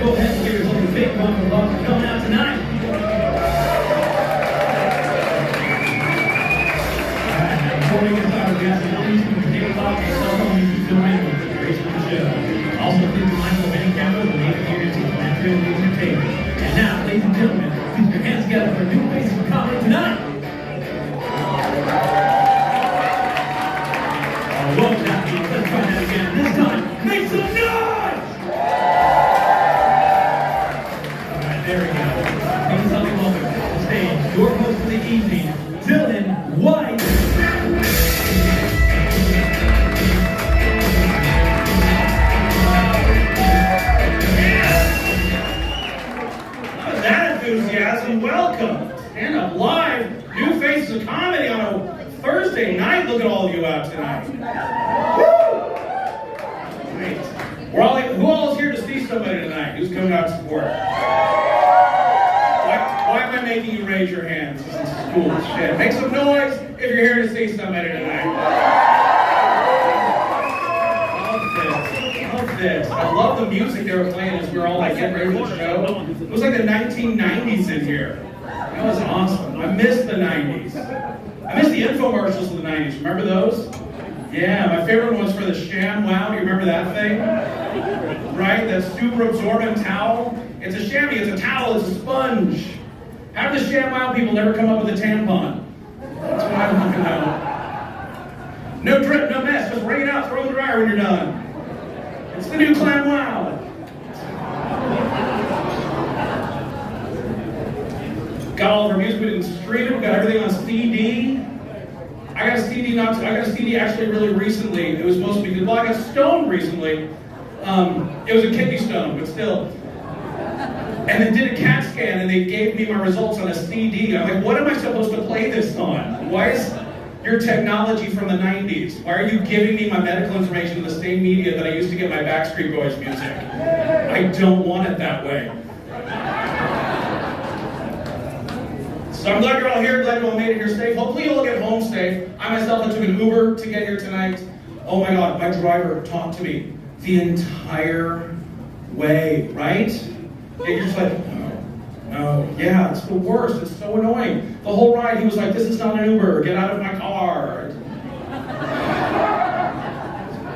Go ahead and give yourself a big round of applause for coming out tonight. Alright, now before we get started, we ask you please to take a look at your cell phone and film in with the duration of the show. Also, please be mindful of any cameras and make sure you're taking that trail leads your table. And now, ladies and gentlemen, please put your hands together for new faces of comedy tonight. Welcome now, people. Let's try that again. This time, make some noise! Alright, there we go. Please help me welcome to the stage your host for the evening, Dylan White. That enthusiasm, welcome. Stand up live, new faces of comedy on a Thursday night. Look at all of you out tonight. Woo! Great. Who all is here to see somebody tonight? Who's coming out to support? Why am I making you raise your hands? This is cool as shit. Make some noise if you're here to see somebody tonight. Love this. I love the music they were playing as we were all like getting ready for the show. It was like the 1990s in here. That was awesome. I miss the 90s. I miss the infomercials of the 90s. Remember those? Yeah, my favorite one was for the Sham Wow. Do you remember that thing? Right? That super absorbent towel. It's a chamois, it's a towel, it's a sponge. How do the Sham Wow people never come up with a tampon? That's what I want to know. No drip, no mess. Just wring it out, throw it in the dryer when you're done. It's the new Clam Wow. Got all of our music, we didn't stream it, we got everything on CD. I got a CD actually really recently. It was supposed to be good. Well, I got stoned recently. It was a kidney stone, but still. And then did a CAT scan and they gave me my results on a CD. I'm like, what am I supposed to play this on? Why is your technology from the 90s? Why are you giving me my medical information in the same media that I used to get my Backstreet Boys music? I don't want it that way. So I'm glad you're all here, glad you all made it here safe. Hopefully you'll all get home safe. I myself, I took an Uber to get here tonight. Oh my God, my driver talked to me the entire way, right? And you're just like, no, yeah, it's the worst, it's so annoying. The whole ride, he was like, this is not an Uber, get out of my car.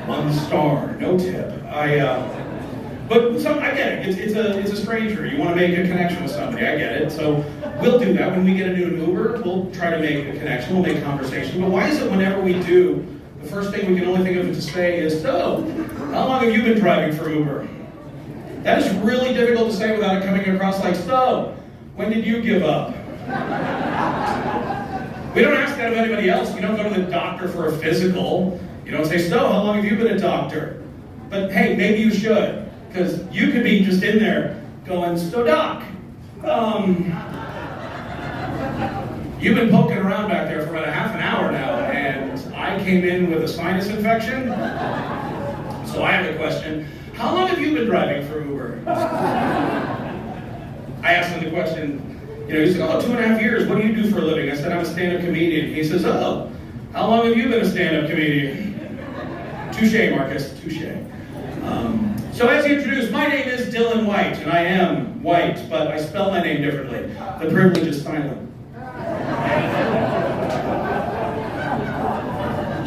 1 star, no tip. But I get it. It's a stranger. You want to make a connection with somebody. I get it. So we'll do that when we get into an Uber. We'll try to make a connection. We'll make conversation. But why is it whenever we do, the first thing we can only think of to say is, "So, how long have you been driving for Uber?" That is really difficult to say without it coming across like, "So, when did you give up?" We don't ask that of anybody else. You don't go to the doctor for a physical. You don't say, "So, how long have you been a doctor?" But hey, maybe you should. Because you could be just in there going, "So doc, you've been poking around back there for about a half an hour now, and I came in with a sinus infection. So I have a question. How long have you been driving for Uber?" I asked him the question, he said, "Oh, 2.5 years. What do you do for a living?" I said, "I'm a stand-up comedian." He says, "Oh, how long have you been a stand-up comedian?" Touche, Marcus, touche. So as he introduced, my name is Dylan White, and I am white, but I spell my name differently. The privilege is silent.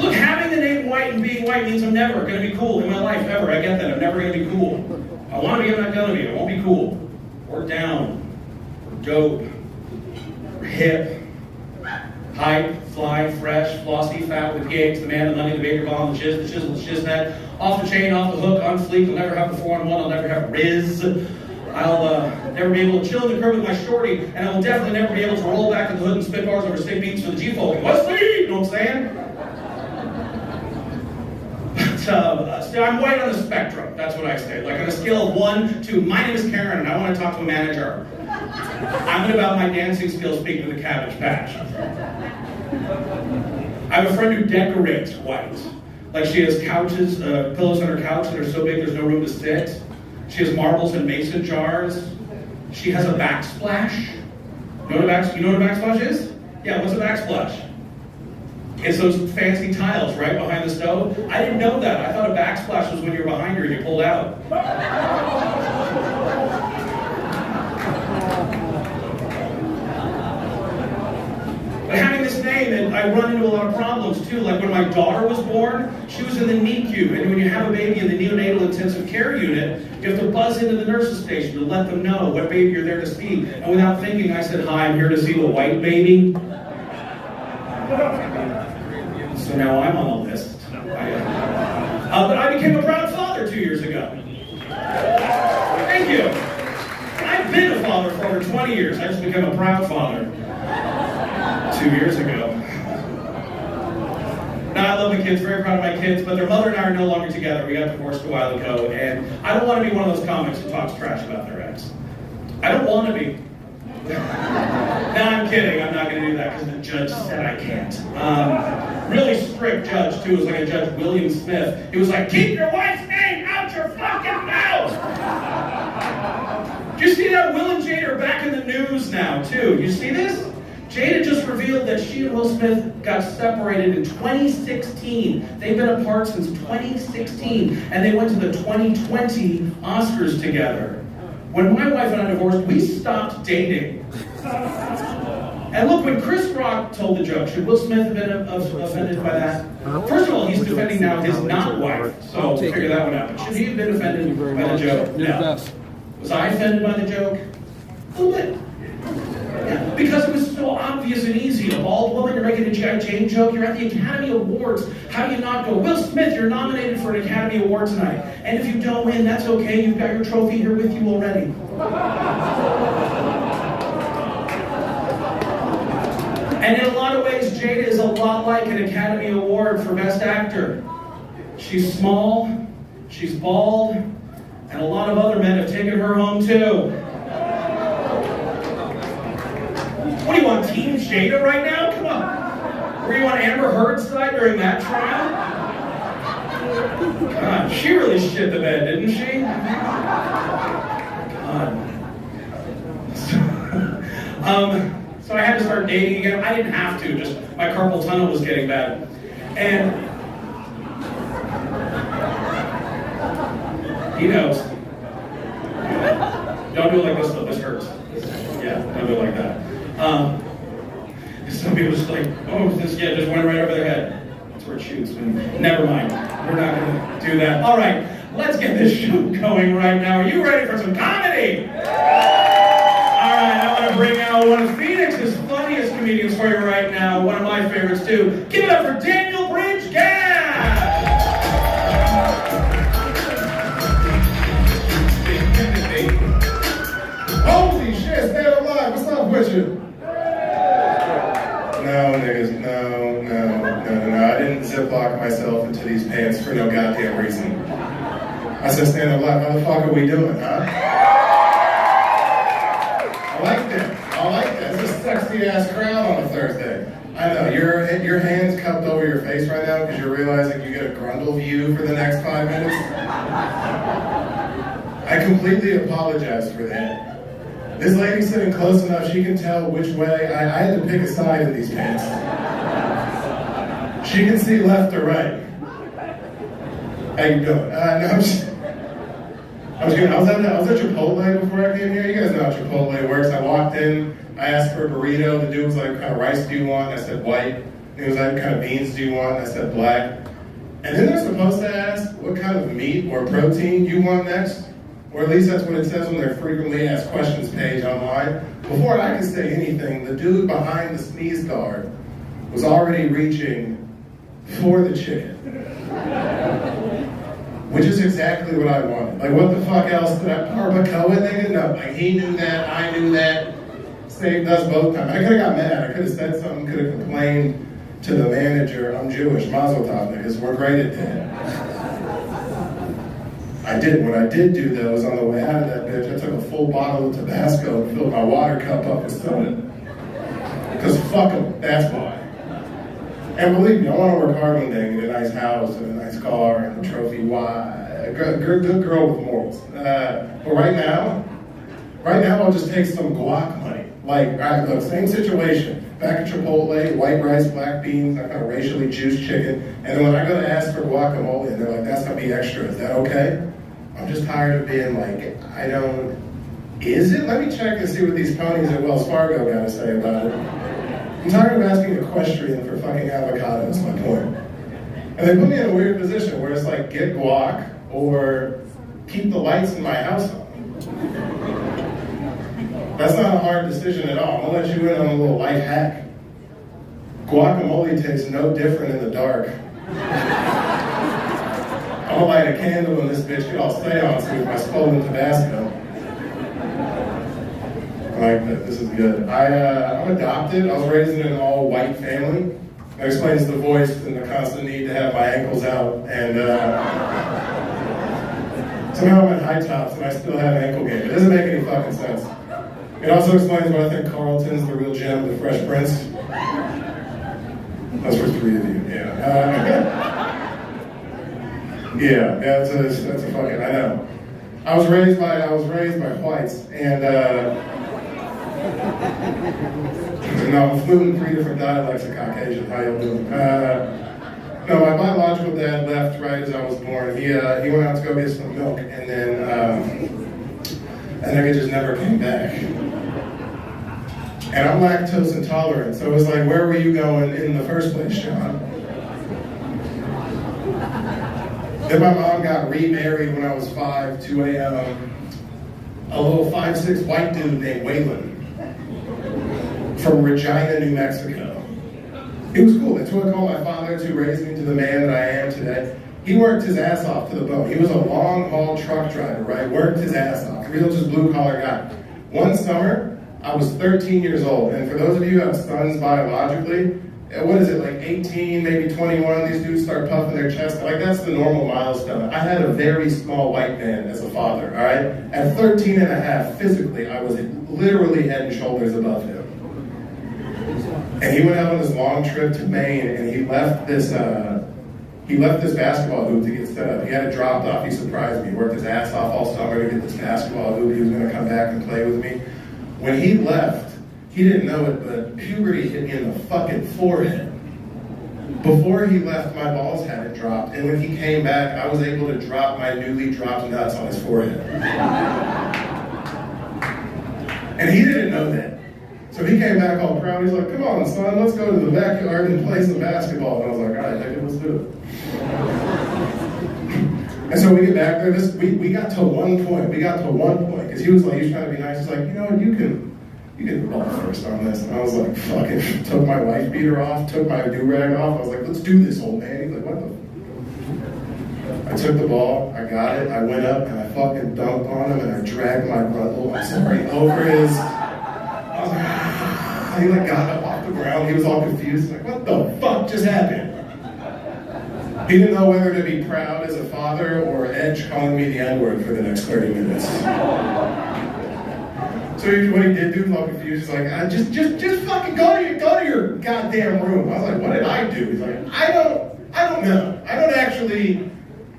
Look, having the name White and being white means I'm never going to be cool in my life, ever. I get that. I'm never going to be cool. I want to be, I'm not going to be. I won't be cool. Or down. Or dope. Or hip. Hype, fly, fresh, flossy, fat with gigs, the man, the money, the baker bomb, the chisel, the shiznit, off the chain, off the hook, on fleek, I'll never have the 4-on-1, I'll never have Riz. I'll never be able to chill in the curb with my shorty, and I will definitely never be able to roll back in the hood and spit bars over stick beats for the G-folk. What's the you know what I'm saying? But I'm white on the spectrum, that's what I say. Like on a scale of 1 to, my name is Karen, and I want to talk to a manager. I'm about my dancing skills speaking to the Cabbage Patch. I have a friend who decorates white. Like she has couches, pillows on her couch that are so big there's no room to sit. She has marbles in mason jars. She has a backsplash. You know what a backsplash is? Yeah, what's a backsplash? It's those fancy tiles right behind the stove. I didn't know that. I thought a backsplash was when you were behind her and you pulled out. But having this name, I run into a lot of problems too. Like when my daughter was born, she was in the NICU. And when you have a baby in the neonatal intensive care unit, you have to buzz into the nurse's station to let them know what baby you're there to see. And without thinking, I said, "Hi, I'm here to see the white baby." So now I'm on the list. But I became a proud father 2 years ago. Thank you. I've been a father for over 20 years. I just became a proud father 2 years ago. Now, I love the kids, very proud of my kids, but their mother and I are no longer together. We got divorced a while ago, and I don't want to be one of those comics who talks trash about their ex. I don't want to be. No, I'm kidding. I'm not going to do that because the judge said I can't. Really strict judge, too. It was like a Judge William Smith. He was like, "Keep your wife's name out your fucking mouth!" Do you see that? Will and Jada are back in the news now, too. You see this? Jada just revealed that she and Will Smith got separated in 2016. They've been apart since 2016, and they went to the 2020 Oscars together. When my wife and I divorced, we stopped dating. And look, when Chris Rock told the joke, should Will Smith have been offended by that? First of all, he's defending now his not-wife, so figure that one out. But should he have been offended by the joke? No. Was I offended by the joke? A little bit. Yeah, because it was so obvious and easy. A bald woman, you're making a G.I. Jane joke, you're at the Academy Awards. How do you not go, "Will Smith, you're nominated for an Academy Award tonight. And if you don't win, that's okay, you've got your trophy here with you already." And in a lot of ways, Jada is a lot like an Academy Award for Best Actor. She's small, she's bald, and a lot of other men have taken her home too. What do you want, Team Jada right now? Come on. Were you on Amber Heard's side during that trial? God, she really shit the bed, didn't she? God. So I had to start dating again. I didn't have to, just my carpal tunnel was getting bad. And he knows. Don't do it like this though, this hurts. Yeah, don't do it like that. Some people just like, "Oh, this just went right over their head." That's where it shoots. Never mind. We're not going to do that. All right, let's get this show going right now. Are you ready for some comedy? All right, I want to bring out one of Phoenix's funniest comedians for you right now. One of my favorites too. Give it up for Daniel Bridge Gap. Holy shit, stay alive. What's up with you? No, niggas, no. I didn't ziplock myself into these pants for no goddamn reason. I said, stand up live. How the fuck are we doing, huh? I like that. It's a sexy ass crowd on a Thursday. I know, your hands cupped over your face right now because you're realizing you get a grundle view for the next 5 minutes. I completely apologize for that. This lady's sitting close enough she can tell which way. I had to pick a side in these pants. She can see left or right. How you doing? No, I was at Chipotle before I came here. You guys know how Chipotle works. I walked in, I asked for a burrito. The dude was like, "What kind of rice do you want?" I said, "White." And he was like, "What kind of beans do you want?" I said, "Black." And then they're supposed to ask what kind of meat or protein you want next. Or at least that's what it says on their frequently asked questions page online. Before I could say anything, the dude behind the sneeze guard was already reaching for the chicken. Which is exactly what I wanted. Like, what the fuck else did I barbacoa, nigga? No, like, he knew that, I knew that. Saved us both time. I could have got mad, I could have said something, could have complained to the manager, "I'm Jewish, mazel tov, niggas, we're great at that." I didn't. What I did do, though, is on the way out of that bitch, I took a full bottle of Tabasco and filled my water cup up with soda. Because fuck them, that's why. And believe me, I want to work hard one day and get a nice house and a nice car and a trophy wife. A good girl with morals. But right now, I'll just take some guac money. Like, all right, look, same situation. Back at Chipotle, white rice, black beans, that kind of racially juiced chicken. And then when I go to ask for guacamole, and they're like, "That's gonna be extra, is that okay?" I'm just tired of being like, is it? Let me check and see what these ponies at Wells Fargo gotta say about it. I'm tired of asking equestrian for fucking avocados, my point. And they put me in a weird position where it's like, get guac or keep the lights in my house on. That's not a hard decision at all. I'll let you in on a little life hack. Guacamole tastes no different in the dark. I'll light a candle in this bitch, get all seance with my stolen Tabasco. I like that, this is good. I'm adopted. I was raised in an all-white family. That explains the voice and the constant need to have my ankles out. And somehow I'm in high tops and I still have ankle game. It doesn't make any fucking sense. It also explains why I think Carlton's the real gem of the Fresh Prince. That's for 3 of you, yeah. That's a fucking, I know. I was raised by whites, and no, I'm fluent in 3 different dialects of Caucasian. How you doing? No, my biological dad left right as I was born. He went out to go get some milk, and then that nigga just never came back. And I'm lactose intolerant, so it was like, where were you going in the first place, Sean? Then my mom got remarried when I was 5 to a little 5'6" white dude named Waylon from Regina, New Mexico. He was cool. That's who I call my father, to raise me to the man that I am today. He worked his ass off to the bone. He was a long-haul truck driver, right? Worked his ass off. Real just blue-collar guy. One summer, I was 13 years old, and for those of you who have sons biologically, what is it, like 18, maybe 21, these dudes start puffing their chest. Like, that's the normal milestone. I had a very small white man as a father, all right? At 13 and a half, physically, I was literally head and shoulders above him. And he went out on this long trip to Maine, and he left this basketball hoop to get set up. He had it dropped off. He surprised me. He worked his ass off all summer to get this basketball hoop. He was going to come back and play with me. When he left, he didn't know it, but puberty hit me in the fucking forehead. Before he left, my balls hadn't dropped, and when he came back, I was able to drop my newly dropped nuts on his forehead. And he didn't know that. So he came back all proud. He's like, come on, son, let's go to the backyard and play some basketball. And I was like, all right, nigga, let's do it. And so we get back there. We got to one point. Because he was trying to be nice. He's like, you know what, you can roll first on this. And I was like, fucking, took my wife beater off, took my do-rag off. I was like, let's do this, old man. He's like, what the? I took the ball, I got it, I went up, and I fucking dunked on him, and I dragged my brother, over his... I was like, he got up off the ground. He was all confused. Like, what the fuck just happened? He didn't know whether to be proud as a father or edge calling me the N-word for the next 30 minutes. So what he did, dude was all confused. He's like, just fucking go to your goddamn room. I was like, what did I do? He's like, I don't know. I don't actually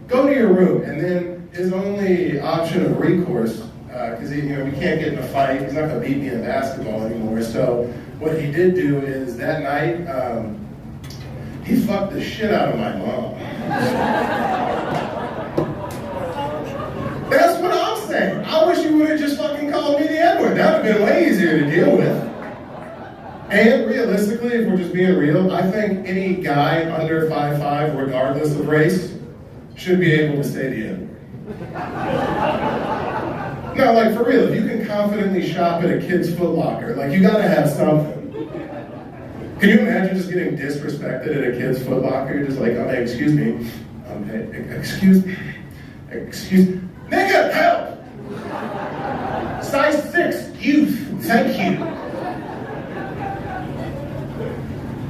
go to your room. And then his only option of recourse, because we can't get in a fight. He's not going to beat me in basketball anymore. So what he did do is that night, he fucked the shit out of my mom. That's what I'm saying. I wish you would have just fucking called me the N-word. That would have been way easier to deal with. And realistically, if we're just being real, I think any guy under 5'5", regardless of race, should be able to say the N-word. No, like for real, if you can confidently shop at a kid's Foot Locker, like you gotta have something. Can you imagine just getting disrespected at a kid's Foot Locker? You're just like, oh, hey, excuse me. Excuse me. Nigga, help! Size 6, youth, thank you.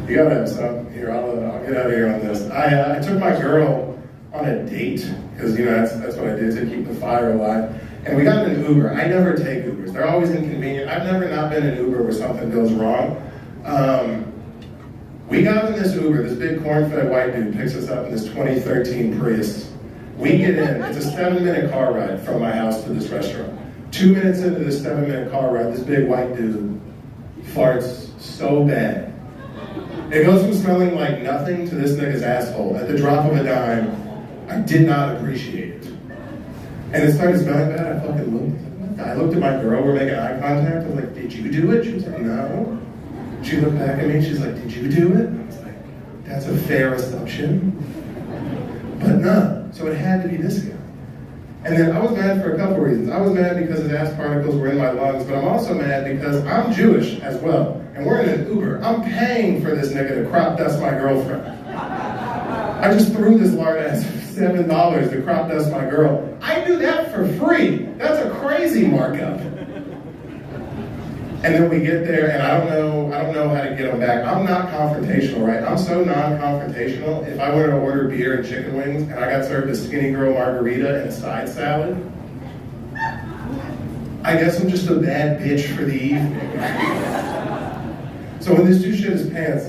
You gotta have something. Here, I'll get out of here on this. I took my girl on a date, because that's what I did to keep the fire alive. And we got in an Uber. I never take Ubers. They're always inconvenient. I've never not been in an Uber where something goes wrong. We got in this Uber. This big corn-fed white dude picks us up in this 2013 Prius. We get in. It's a 7-minute car ride from my house to this restaurant. 2 minutes into this 7-minute car ride, this big white dude farts so bad. It goes from smelling like nothing to this nigga's asshole. At the drop of a dime, I did not appreciate it. And it started smelling bad. I fucking looked. I looked at my girl. We're making eye contact. I was like, did you do it? She was like, no. She looked back at me and she's like, did you do it? I was like, that's a fair assumption. But no, so it had to be this guy. And then I was mad for a couple reasons. I was mad because his ass particles were in my lungs, but I'm also mad because I'm Jewish as well. And we're in an Uber. I'm paying for this nigga to crop dust my girlfriend. I just threw this lard ass $7 to crop dust my girl. I do that for free. That's a crazy markup. And then we get there, and I don't know how to get them back. I'm not confrontational, right? I'm so non-confrontational. If I wanted to order beer and chicken wings, and I got served a skinny girl margarita and a side salad, I guess I'm just a bad bitch for the evening. So when this dude shit his pants,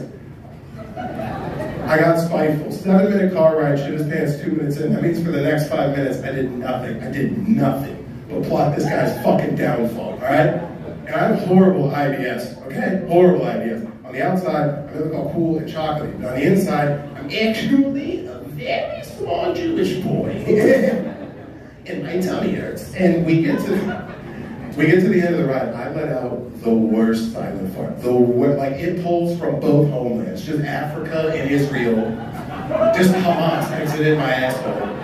I got spiteful. 7-minute car ride, shit his pants 2 minutes in. That means for the next 5 minutes, I did nothing but plot this guy's fucking downfall, all right? And I have horrible IBS, okay? Horrible IBS. On the outside, I'm what they call cool and chocolatey. But on the inside, I'm actually a very small Jewish boy. And my tummy hurts. And we get to the end of the ride. I let out the worst silent fart. Like it pulls from both homelands, just Africa and Israel. Just Hamas exited my asshole.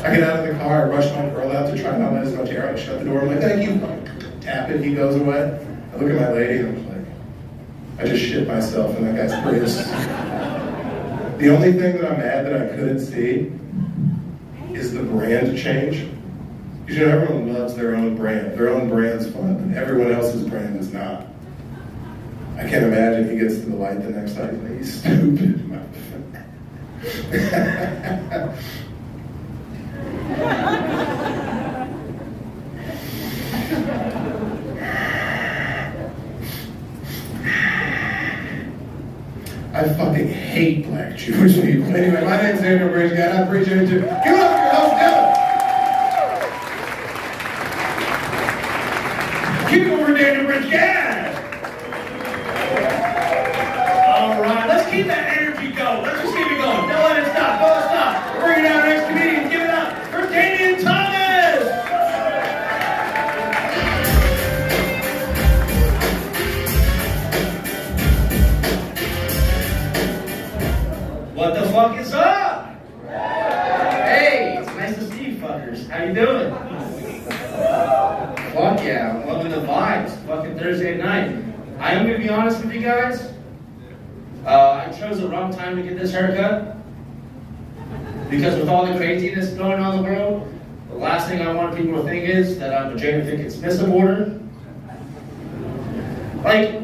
I get out of the car, I rush my girl out to try not to let as much air out, I shut the door, I'm like, thank you. Tap it, he goes away. I look at my lady and I'm like, I just shit myself in that guy's Prius. The only thing that I'm mad that I couldn't see is the brand change. Because you know, everyone loves their own brand. Their own brand's fun, but everyone else's brand is not. I can't imagine he gets to the light the next time. He's like, he's stupid. I fucking hate black Jewish people. Anyway, my name's Daniel Bridge, guy. I appreciate it too. Give it up for your host, Devin. Keep it over Daniel Bridge, guy. All right, let's keep that energy going. Let's just keep it going. Don't let it stop. Don't let it stop. We're bringing out our next comedian. Give it up for Damen Thomas. What the fuck is up? Hey, it's nice to see you fuckers. How you doing? Fuck yeah, I'm loving the vibes. Fucking Thursday night. I am gonna be honest with you guys. I chose the wrong time to get this haircut. Because with all the craziness going on in the world, the last thing I want people to think is that I'm a Jada Pinkett Smith supporter. Like,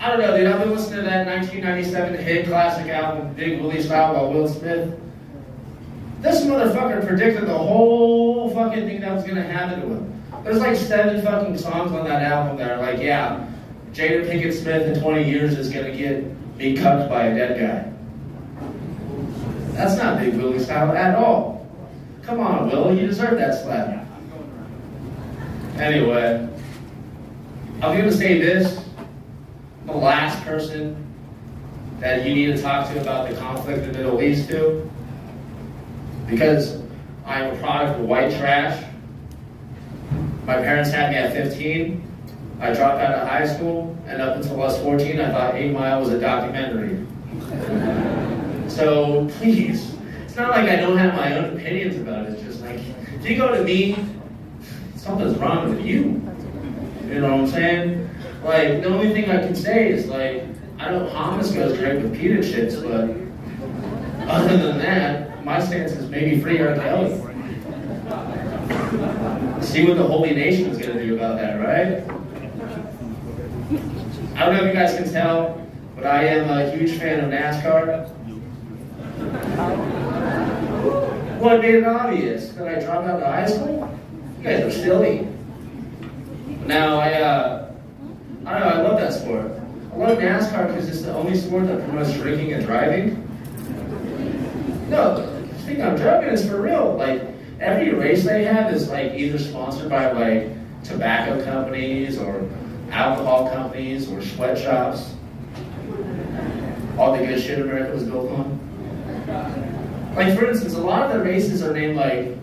I don't know, dude, I've been listening to that 1997 hit classic album, Big Willie Style by Will Smith. This motherfucker predicted the whole fucking thing that was gonna happen to him. There's like 7 fucking songs on that album that are like, yeah, Jada Pinkett Smith in 20 years is gonna get me cucked by a dead guy. That's not Big Willie Style at all. Come on, Will, you deserve that slap. Anyway, I'm gonna say this. The last person that you need to talk to about the conflict in the Middle East to, because I am a product of white trash. My parents had me at 15. I dropped out of high school, and up until I was 14, I thought 8 Mile was a documentary. So please, it's not like I don't have my own opinions about it. It's just like, if you go to me, something's wrong with you. You know what I'm saying? Like, the only thing I can say is, like, I know hummus goes great with pita chips, but other than that, my stance is maybe free R. Kelly. See what the Holy Nation is going to do about that, right? I don't know if you guys can tell, but I am a huge fan of NASCAR. Well, it made it obvious that I dropped out of high school. You guys are silly. Now, I don't know, I love that sport. I love NASCAR because it's the only sport that promotes drinking and driving. No, the thing I'm joking is for real. Like, every race they have is like either sponsored by like tobacco companies or alcohol companies or sweatshops. All the good shit America was built on. Like, for instance, a lot of the races are named like,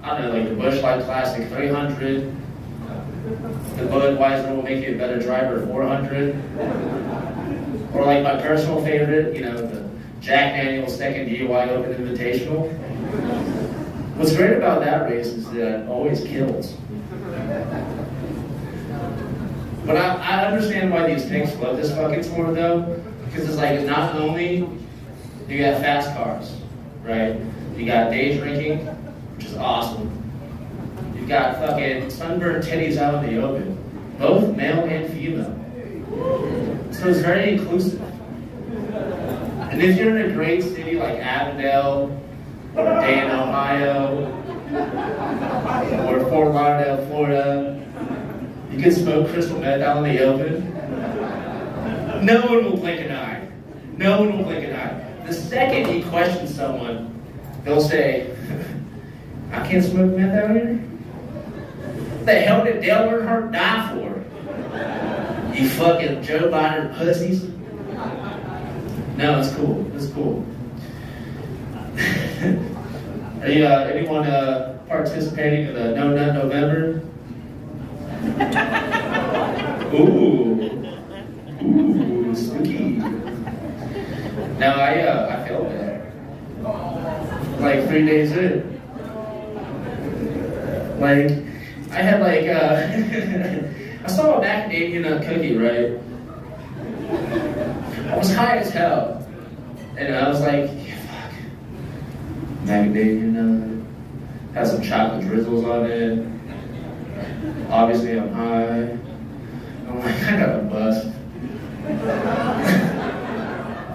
I don't know, like the Busch Light Classic 300, The Budweiser will make you a better driver, 400. Or like my personal favorite, you know, the Jack Daniel's second DUI Open Invitational. What's great about that race is that it always kills. But I understand why these tanks love this fucking sport though, because it's like not only do you have fast cars, right? You got day drinking, which is awesome. You've got fucking sunburned titties out in the open, both male and female. So it's very inclusive. And if you're in a great city like Avondale, or Dayton, Ohio, or Fort Lauderdale, Florida, you can smoke crystal meth out in the open. No one will blink an eye. No one will blink an eye. The second you question someone, they'll say, I can't smoke meth out here? What the hell did Dale Earnhardt die for? You fucking Joe Biden pussies? No, it's cool. It's cool. Are you, anyone participating in the No Nut November? Ooh, spooky. No, I failed that. Like 3 days in. Like, I had like, I saw a macadamia cookie, right? I was high as hell. And I was like, yeah, fuck. Macadamia nut. Had some chocolate drizzles on it. Obviously I'm high. I'm like, I got a bust.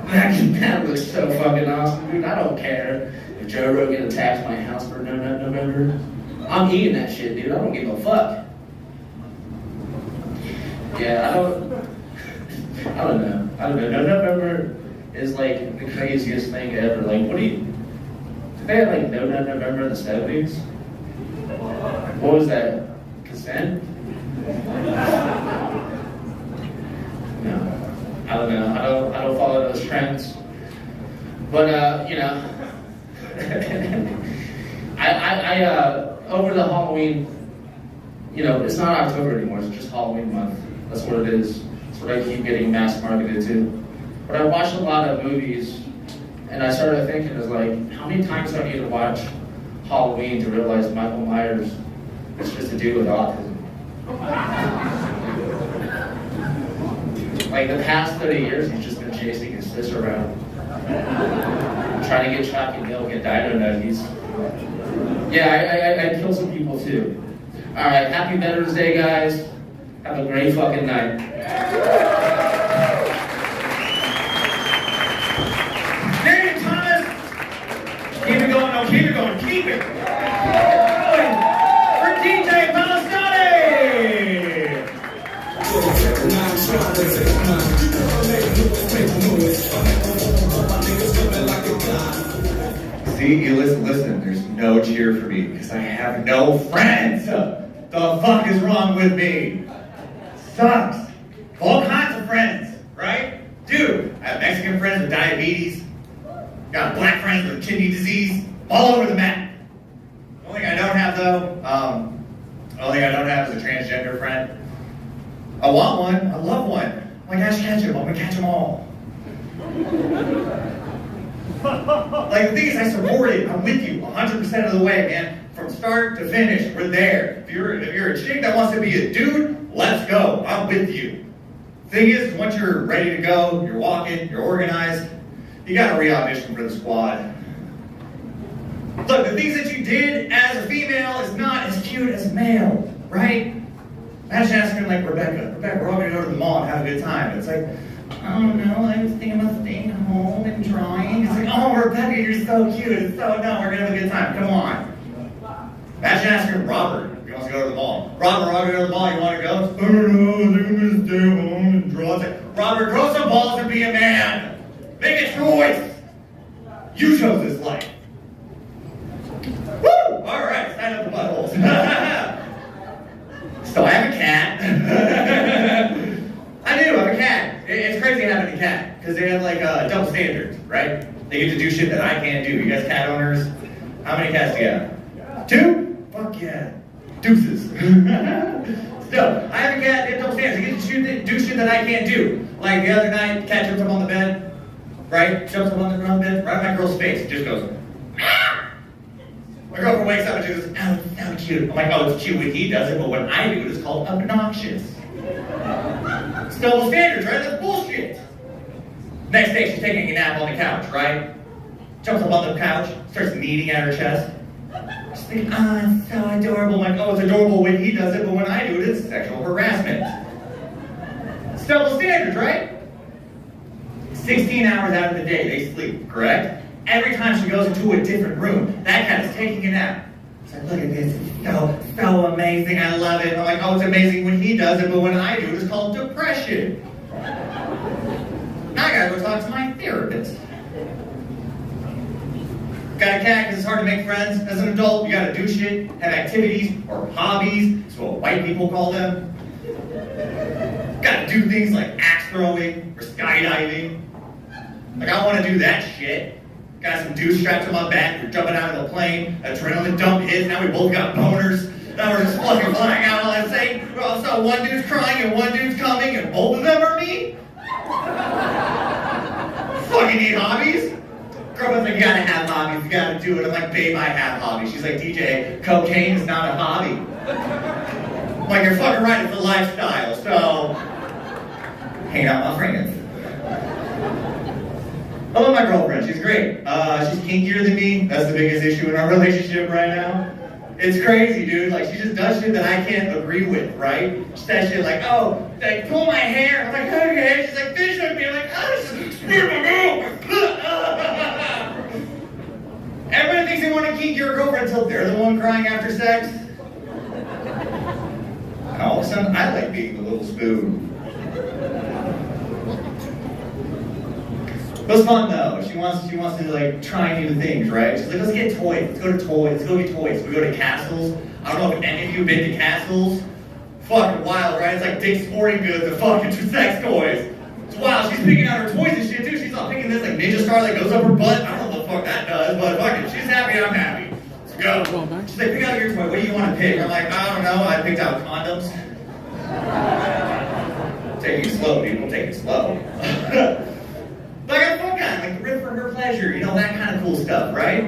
That looks so fucking awesome, dude. I don't care if Joe Rogan attacks my house for No Nut November. I'm eating that shit, dude. I don't give a fuck. Yeah, I don't know. No November is like the craziest thing ever. Like, what do you... Did they have like No Nut November in the 70s? What was that? Consent? No. I don't know. I don't follow those trends. But you know, I over the Halloween, you know, it's not October anymore. It's just Halloween month. That's what it is. That's what I keep getting mass marketed to. But I watched a lot of movies, and I started thinking, is like, how many times do I need to watch Halloween to realize Michael Myers is just a dude with autism? Like the past 30 years, he's just been chasing his sister around, trying to get chocolate milk and dino nuggies. Yeah, I killed some people too. All right, happy Veterans Day, guys. Have a great fucking night. Damen Thomas! Keep it going, no, keep it going, keep it! For DJ Palestine! See, you listen, there's no cheer for me because I have no friends. The fuck is wrong with me? Sucks. All kinds of friends, right? Dude, I have Mexican friends with diabetes. Got black friends with kidney disease. All over the map. The only thing I don't have though, is a transgender friend. I want one. I love one. Oh my gosh, catch him. I'm gonna catch them all. Like, the thing is, I support it. I'm with you 100% of the way, man. From start to finish, we're there. If you're a chick that wants to be a dude, let's go. I'm with you. Thing is, once you're ready to go, you're walking, you're organized, you gotta re-audition for the squad. Look, the things that you did as a female is not as cute as a male, right? Imagine asking like Rebecca, we're all gonna go to the mall and have a good time. It's like, oh no, I was thinking about staying home and drawing. It's like, oh Rebecca, you're so cute. It's so, no, we're gonna have a good time. Come on. Imagine asking Robert if he wants to go to the mall. Robert, we're all gonna go to the mall. You want to go? I don't know. I think I'm gonna stay home and draw. It's like, Robert, grow some balls and be a man. Make a choice. You chose this life. Woo! All right, stand up the buttholes. So I have a cat. I do, I have a cat. It's crazy having a cat, because they have like double standards, right? They get to do shit that I can't do. You guys cat owners? How many cats do you have? 2? Fuck yeah. Deuces. Stay No, I have a cat that double standards. He gets to do shit that I can't do. Like the other night, cat jumps up on the bed, right? Jumps up on the bed, right on my girl's face. It just goes, ah! My girlfriend wakes up and she goes, oh, it's so cute. I'm like, oh, it's cute when he does it, but when I do it, it's called obnoxious. It's double standards, right? That's bullshit. Next day, she's taking a nap on the couch, right? Jumps up on the couch, starts kneading at her chest. She's like, oh, it's so adorable. I'm like, oh, it's adorable when he does it, but when I do it, it's sexual harassment. It's double standards, right? 16 hours out of the day, they sleep, correct? Every time she goes into a different room, that cat is taking a nap. It's like, look at this, it's so amazing, I love it. I'm like, oh, it's amazing when he does it, but when I do it, it's called depression. Now I gotta go talk to my therapist. Got a cat because it's hard to make friends. As an adult, you gotta do shit, have activities, or hobbies, is what white people call them. Gotta do things like axe throwing, or skydiving. Like, I wanna do that shit. Got some dudes strapped to my back, we're jumping out of the plane, adrenaline dump hits, now we both got boners. Now we're just fucking flying out while I say, well, so one dude's crying and one dude's coming and both of them are me? Fucking need hobbies? Girlfriend's like, you gotta have hobbies, you gotta do it. I'm like, babe, I have hobbies. She's like, DJ, cocaine is not a hobby. I'm like, you're fucking right, it's a lifestyle, so hang out with my friends. I love my girlfriend, she's great. She's kinkier than me, that's the biggest issue in our relationship right now. It's crazy, dude, like she just does shit that I can't agree with, right? She says shit like, oh, like pull my hair. I'm like, okay. She's like, fish with me. I'm like, oh, this is everybody thinks they want to keep your girlfriend until they're the one crying after sex. And all of a sudden, I like being the little spoon. It was fun though. She wants to like try new things, right? She's like, let's get toys. Let's go to toys. Let's go get toys. We go to castles. I don't know if any of you have been to castles. Fucking wild, right? It's like Dick's Sporting Goods and fucking sex toys. It's wild. She's picking out her toys and shit too. She's all picking this like ninja star that goes up her butt. I don't know what the fuck that does, but fuck it. She's happy. I'm happy. Let's go. She's like, pick out your toy. What do you want to pick? I'm like, I don't know. I picked out condoms. Take it slow, people. Take it slow. But I got a fun guy, like rip for her pleasure, you know, that kind of cool stuff, right?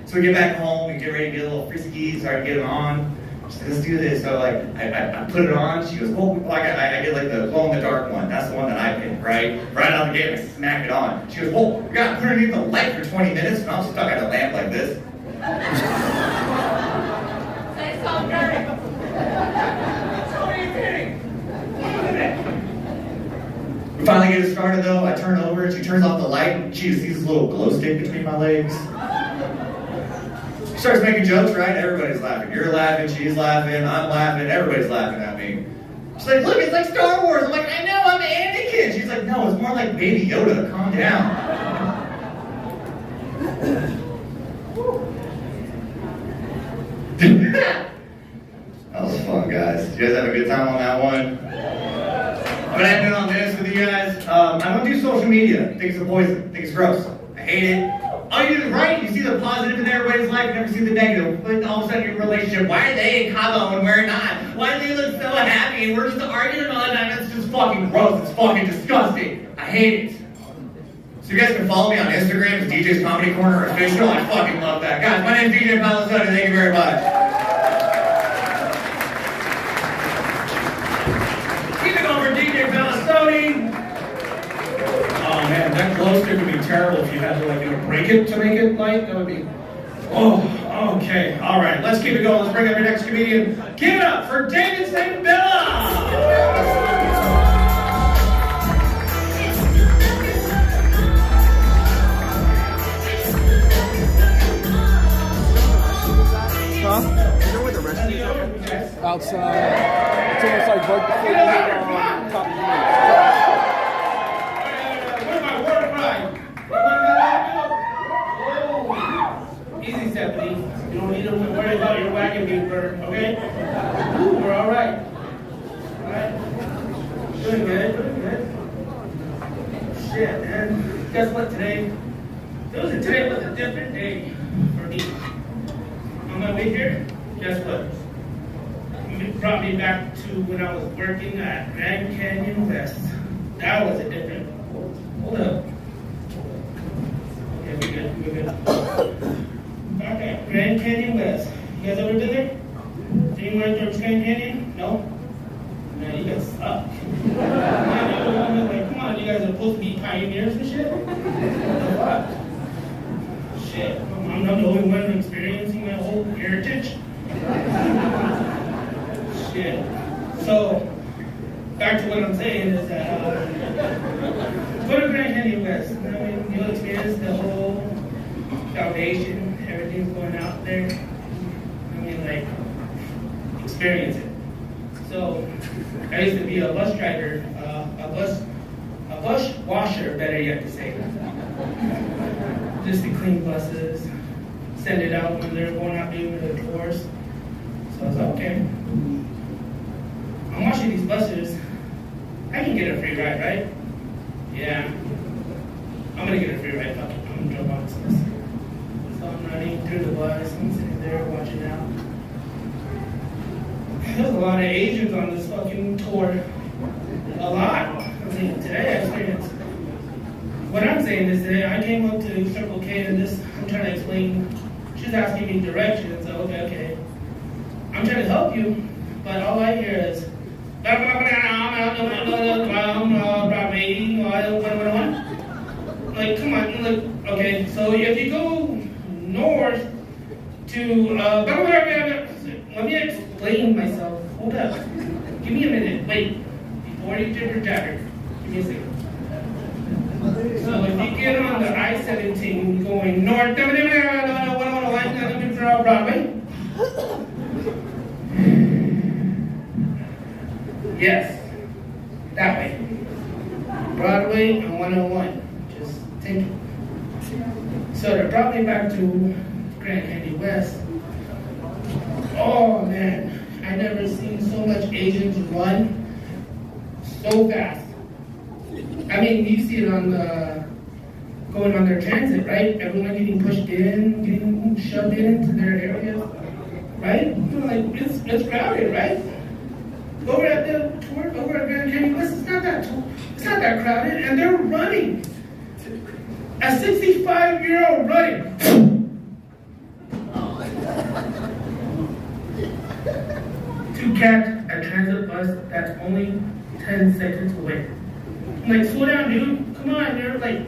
So we get back home, we get ready to get a little frisky, start to get it on. She's like, let's do this. So like, I put it on. She goes, oh, I get like the glow in the dark one. That's the one that I picked, right? Right out of the gate, I smack it on. She goes, whoa, we got to put it in the light for 20 minutes, and I'm stuck at a lamp like this. Say something. So what are you doing? We finally get it started though. I turn over and she turns off the light and she just sees this little glow stick between my legs. She starts making jokes, right? Everybody's laughing. You're laughing, she's laughing, I'm laughing, everybody's laughing at me. She's like, look, it's like Star Wars. I'm like, I know, I'm Anakin. She's like, no, it's more like Baby Yoda. Calm down. That was fun, guys. You guys have a good time on that one? I'm gonna end it on this with you guys. I don't do social media. I think it's a poison. I think it's gross. I hate it. All you do is right. You see the positive in everybody's life. You never see the negative. But all of a sudden, your relationship. Why are they in Cabo and we're not? Why do they look so happy and we're just arguing all the time? It's just fucking gross. It's fucking disgusting. I hate it. So you guys can follow me on Instagram. It's DJ's Comedy Corner Official. I fucking love that. Guys, my name's DJ Palisota. Thank you very much. Oh man, that glow stick would be terrible if you had to like break it to make it light. That would be. Oh, okay. All right, let's keep it going. Let's bring up your next comedian. Give it up for David St. Huh? You know where the rest is? Outside. It's almost like right before you hit on top of the roof. Easy, Stephanie. You don't need to worry about your wagon being burned, okay? We're all right. All right? Doing good, doing good. Shit, man. Guess what today? Today was a different day for me. On my way here, guess what? brought me back to when I was working at Grand Canyon West. That was a different. Hold up. Okay, we're good. Okay, Grand Canyon West. You guys ever been there? Anyone ever to Grand Canyon? No? Man, you guys suck. Come on, you guys are supposed to be pioneers and shit? What? Shit, I'm not the only one experiencing my whole heritage. Shit. So, back to what I'm saying is that, go to Grand Canyon West. I mean, you'll experience the whole foundation, everything's going out there. I mean, like, experience it. So, I used to be a bus driver, a bus washer, better yet to say. Just to clean buses, send it out when they're going out doing their tours. So I was like, okay. I'm washing these buses. I can get a free ride, right? Yeah. I'm gonna get a free ride. Fuck it. I'm gonna jump on this bus. So I'm running through the bus. I'm sitting there watching out. There's a lot of Asians on this fucking tour. A lot. I mean, today I experienced. What I'm saying is that I came up to Circle K and I'm trying to explain. She's asking me directions. So, okay. I'm trying to help you, but all I hear is. Like, come on. Like, okay, so if you go north to. Let me explain myself. Hold up. Give me a minute. Wait. Before you jibber jabber. Give me a second. So if you get on the I-17 going north, Broadway. Yes. That way. Broadway and 101. Just take it. So to drop me back to Grand Canyon West. Oh man, I never seen so much Asians run so fast. I mean, you see it on going on their transit, right? Everyone getting pushed in, getting shoved into their areas, right? Like it's crowded, right? Over at Grand Canyon West, it's not that crowded, and they're running. A 65-year-old running. To catch a transit bus that's only 10 seconds away. I'm like, slow down, dude. Come on, you're like,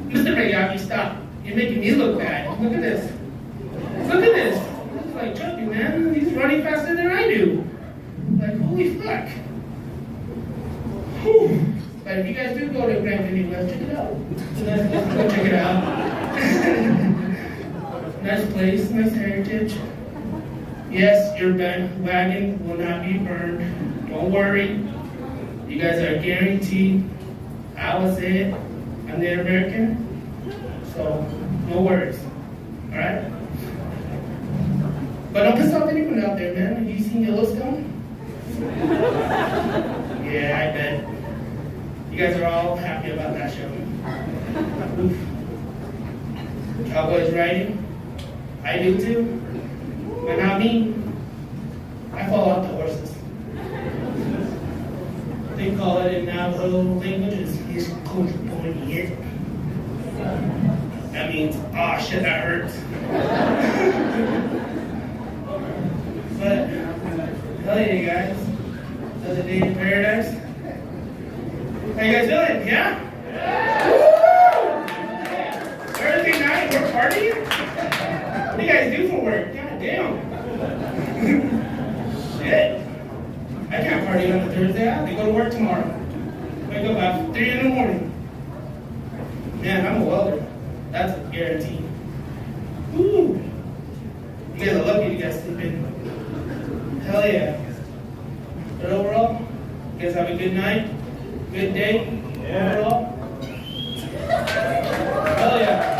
Mr. Miyagi, stop. You're making me look bad. Look at this. Look at this. It's like, trust me, man. He's running faster than I do. Like, holy fuck. Whew. But if you guys do go to Grand Canyon West, check it out. So let's go check it out. Nice place, nice heritage. Yes, your wagon will not be burned. Don't worry. You guys are guaranteed. I will say it. I'm Native American. So, no worries. Alright? But don't piss off anyone out there, man. Have you seen Yellowstone? Yeah, I bet. You guys are all happy about that show. Oof. Cowboys riding? I do too. But not me. I fall off the horses. They call it in Navajo language is yet. That means, oh shit, that hurts. But, hell yeah, you guys. Another day in paradise. How you guys doing? Yeah? Thursday night, we're partying? What do you guys do for work? God damn. Shit. I can't party on a Thursday. I have to go to work tomorrow. Wake up at 3 in the morning. Man, I'm a welder. That's a guarantee. Woo. You guys are lucky you guys sleep in. Hell yeah. But overall, you guys have a good night? Good day? Yeah. Overall? Hell yeah.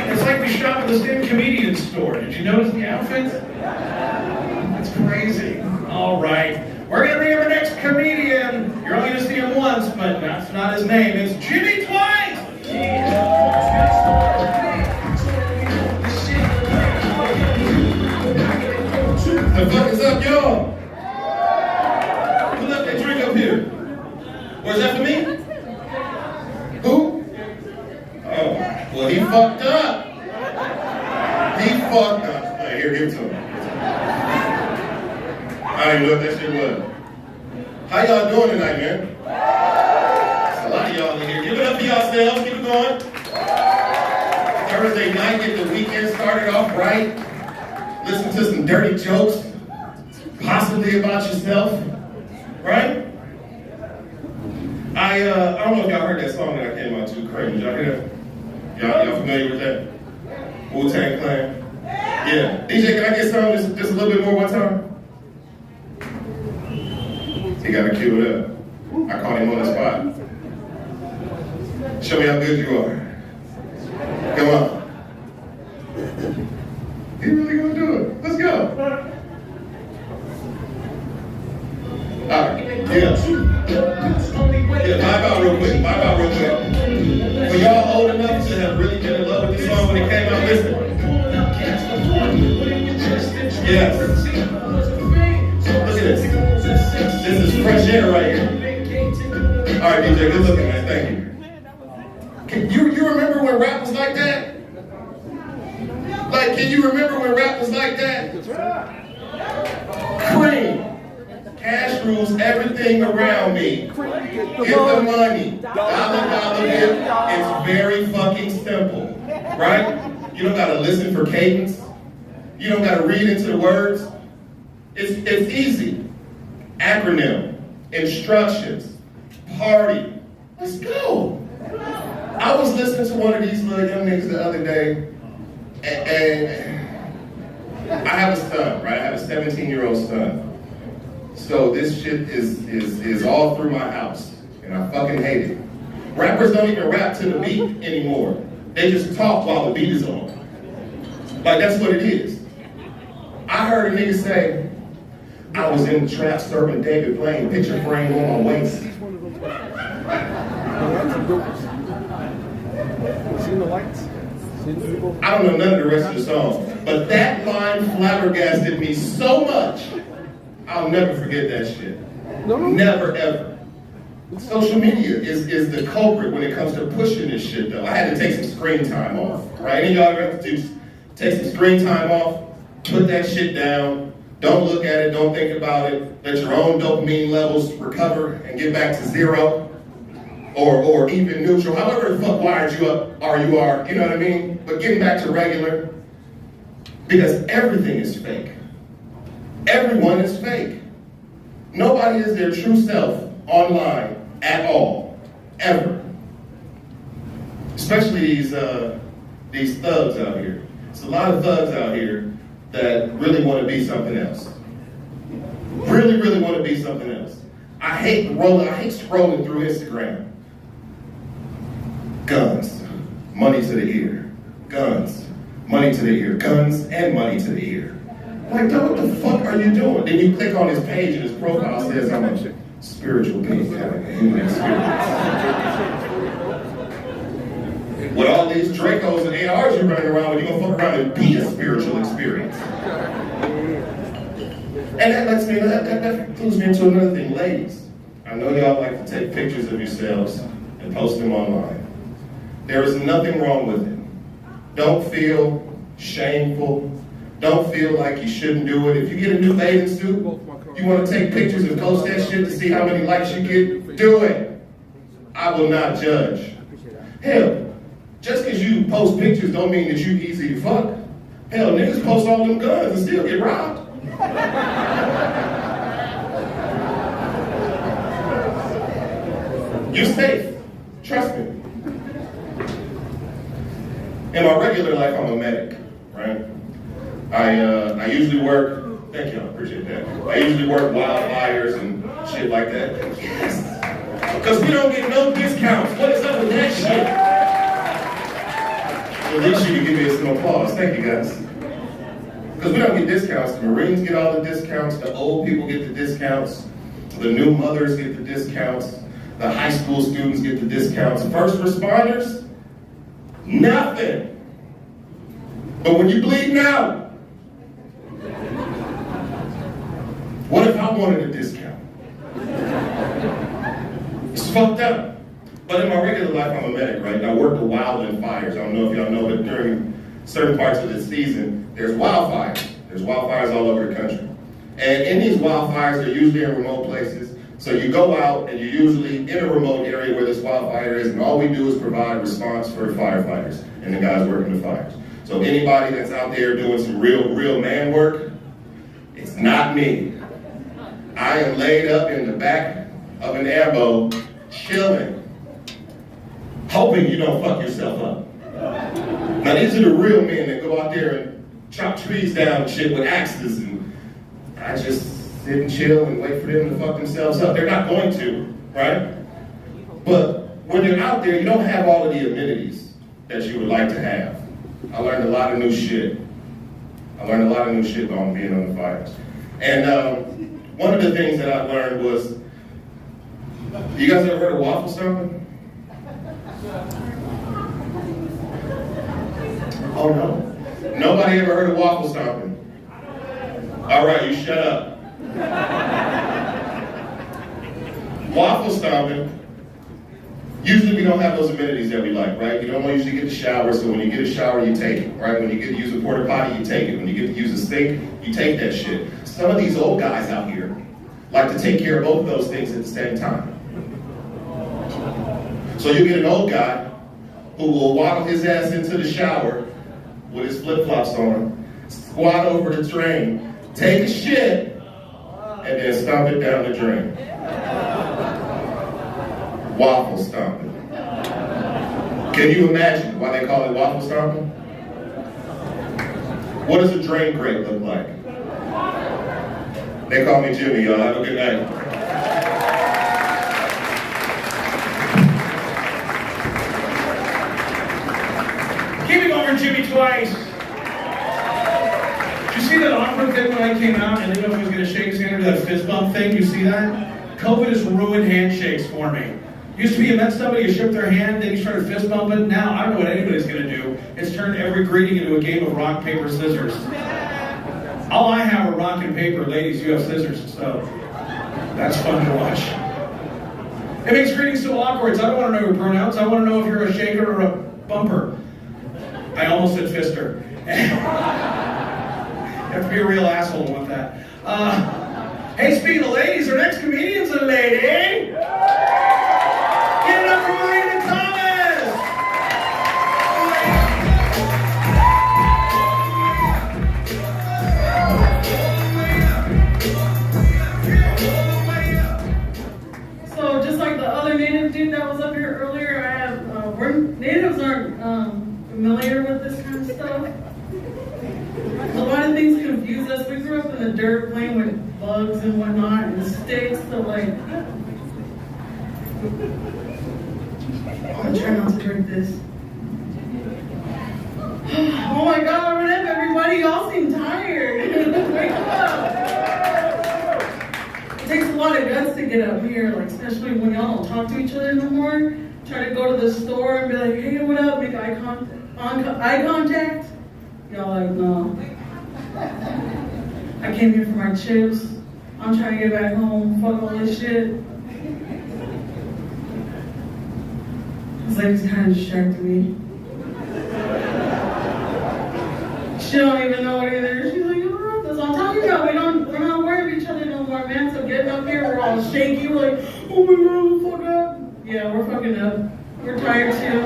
It's like we shop at the same comedian store. Did you notice the outfits? That's crazy. All right. We're going to bring up our next comedian. You're only going to see him once, but that's not his name. It's Jimmy Twice. The fuck is up, y'all? Who left that drink up here? Or is that for me? Who? Oh, well, he fucked up. He fucked up. Right, here, give it to him. I don't even know what that shit was. How y'all doing tonight, man? There's a lot of y'all in here. Give it up for yourselves. Keep it going. Thursday night, get the weekend started off right. Listen to some dirty jokes, possibly about yourself, right? I don't know if y'all heard that song that I came out to, Crazy. Did y'all hear that? Y'all familiar with that? Wu-Tang Clan? Yeah. DJ, can I get some just a little bit more one time? He got to cue it up. I caught him on the spot. Show me how good you are. Come on. He really gonna do it. Let's go. Alright, yeah. Yeah, vibe out real quick. For y'all old enough to have really been in love with this song when it came out, listen. Yes. Look at this. This is fresh air right here. Alright, DJ, good looking, man. Thank you. You remember when rap was like that? Like, can you remember when rap was like that? Cream. Cash rules everything around me. Get the money. Dollar bill. It's very fucking simple. Right? You don't gotta listen for cadence. You don't gotta read into the words. It's easy. Acronym. Instructions. Party. Let's go. I was listening to one of these little young niggas the other day, and I have a son, right? I have a 17-year-old son. So this shit is all through my house, and I fucking hate it. Rappers don't even rap to the beat anymore. They just talk while the beat is on. Like, that's what it is. I heard a nigga say, I was in the trap serving David Blaine, picture frame on my waist. Seen the lights? Seen the people? I don't know none of the rest of the song, but that line flabbergasted me so much, I'll never forget that shit. No. Never, ever. Social media is the culprit when it comes to pushing this shit, though. I had to take some screen time off, right? Any of y'all ever have to take some screen time off, put that shit down, don't look at it, don't think about it, let your own dopamine levels recover and get back to zero. Or even neutral, however the fuck wired you up you are, you know what I mean? But getting back to regular, because everything is fake. Everyone is fake. Nobody is their true self online at all, ever. Especially these thugs out here. There's a lot of thugs out here that really want to be something else. Really, really want to be something else. I hate scrolling through Instagram. Guns, money to the ear. Guns, money to the ear. Guns and money to the ear. Like, what the fuck are you doing? Then you click on his page and his profile says I'm a spiritual being having a human experience. With all these Dracos and ARs you're running around with, you're gonna fuck around and be a spiritual experience. And that clues me into another thing. Ladies, I know y'all like to take pictures of yourselves and post them online. There is nothing wrong with it. Don't feel shameful. Don't feel like you shouldn't do it. If you get a new bathing suit, you want to take pictures and post that shit to see how many likes you get, do it. I will not judge. Hell, just because you post pictures don't mean that you easy to fuck. Hell, niggas post all them guns and still get robbed. You're safe. Trust me. In my regular life, I'm a medic, right? I usually work, thank you, I appreciate that. I usually work wildfires and shit like that. Yes! Because we don't get no discounts. What is up with that shit? At least you can give me some applause. Thank you, guys. Because we don't get discounts. The Marines get all the discounts. The old people get the discounts. The new mothers get the discounts. The high school students get the discounts. First responders, nothing. But when you bleeding out, What if I wanted a discount? It's fucked up. But in my regular life, I'm a medic, right? And I work the wildland fires. I don't know if y'all know, but during certain parts of the season, there's wildfires. There's wildfires all over the country. And in these wildfires, they're usually in remote places. So you go out and you're usually in a remote area where this wildfire is, and all we do is provide response for firefighters and the guys working the fires. So anybody that's out there doing some real man work, it's not me. I am laid up in the back of an airboat, chilling, hoping you don't fuck yourself up. Now these are the real men that go out there and chop trees down and shit with axes, and I just sit and chill and wait for them to fuck themselves up. They're not going to, right? But when you're out there, you don't have all of the amenities that you would like to have. I learned a lot of new shit. Being on the fires. And one of the things that I learned was, you guys ever heard of waffle stomping? Oh no. Nobody ever heard of waffle stomping? All right, you shut up. Waffle stomping, usually we don't have those amenities that we like, right? You don't usually get a shower, so when you get a shower, you take it, right? When you get to use a porta potty, you take it. When you get to use a sink, you take that shit. Some of these old guys out here like to take care of both of those things at the same time. So you get an old guy who will waddle his ass into the shower with his flip-flops on, squat over the drain, take a shit, and then stomp it down the drain. Waffle stomping. Can you imagine why they call it waffle stomping? What does a drain grate look like? They call me Jimmy, y'all. Have a good night. Keep him over Jimmy twice. Did you see that awkward thing when I came out and didn't know if he was going to shake his hand or do that fist bump thing? You see that? COVID has ruined handshakes for me. Used to be you met somebody, you shook their hand, then you started fist bumping. Now I don't know what anybody's going to do. It's turned every greeting into a game of rock, paper, scissors. All I have are rock and paper. Ladies, you have scissors, so that's fun to watch. It makes greetings so awkward. So I don't want to know your pronouns. I want to know if you're a shaker or a bumper. I almost said fister. You have to be a real asshole to want that. Hey, speaking of ladies, our next comedian's a lady. Give it up for Marina Thomas! So just like the other native dude that was up here earlier, I have, natives aren't familiar with this kind of stuff. A lot of things confuse us. We grew up in the dirt playing with bugs and whatnot and sticks, so like, I'm gonna try not to drink this. Oh my God, what up everybody? Y'all seem tired. Wake up. It takes a lot of guts to get up here, like especially when y'all don't talk to each other no more. Try to go to the store and be like, hey, what up? Make eye contact. Y'all like, no. I came here for my chips. I'm trying to get back home. Fuck all this shit. This lady's kind of distracted me. She don't even know it either. She's like, oh, that's all I'm talking about. We're not aware of each other no more, man. So getting up here, we're all shaky. We're like, oh my God, fuck up. Yeah, we're fucking up. We're tired too.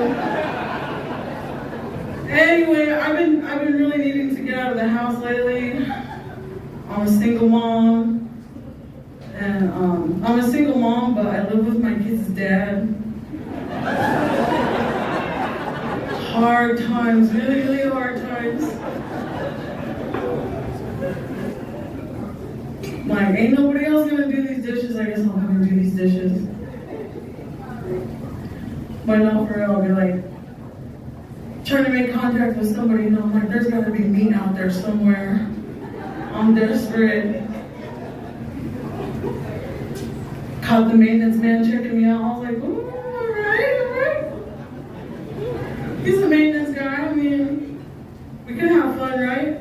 Anyway, I've been really needing to get out of the house lately. I'm a single mom. And I'm a single mom, but I live with my kid's dad. Hard times, really, really hard times. Like, ain't nobody else gonna do these dishes, I guess I'll have her do these dishes. But no, for real, I'll be like, trying to make contact with somebody, and I'm like, there's gotta be meat out there somewhere. I'm desperate. Caught the maintenance man checking me out. I was like, ooh, all right. He's a maintenance guy. I mean, we can have fun, right?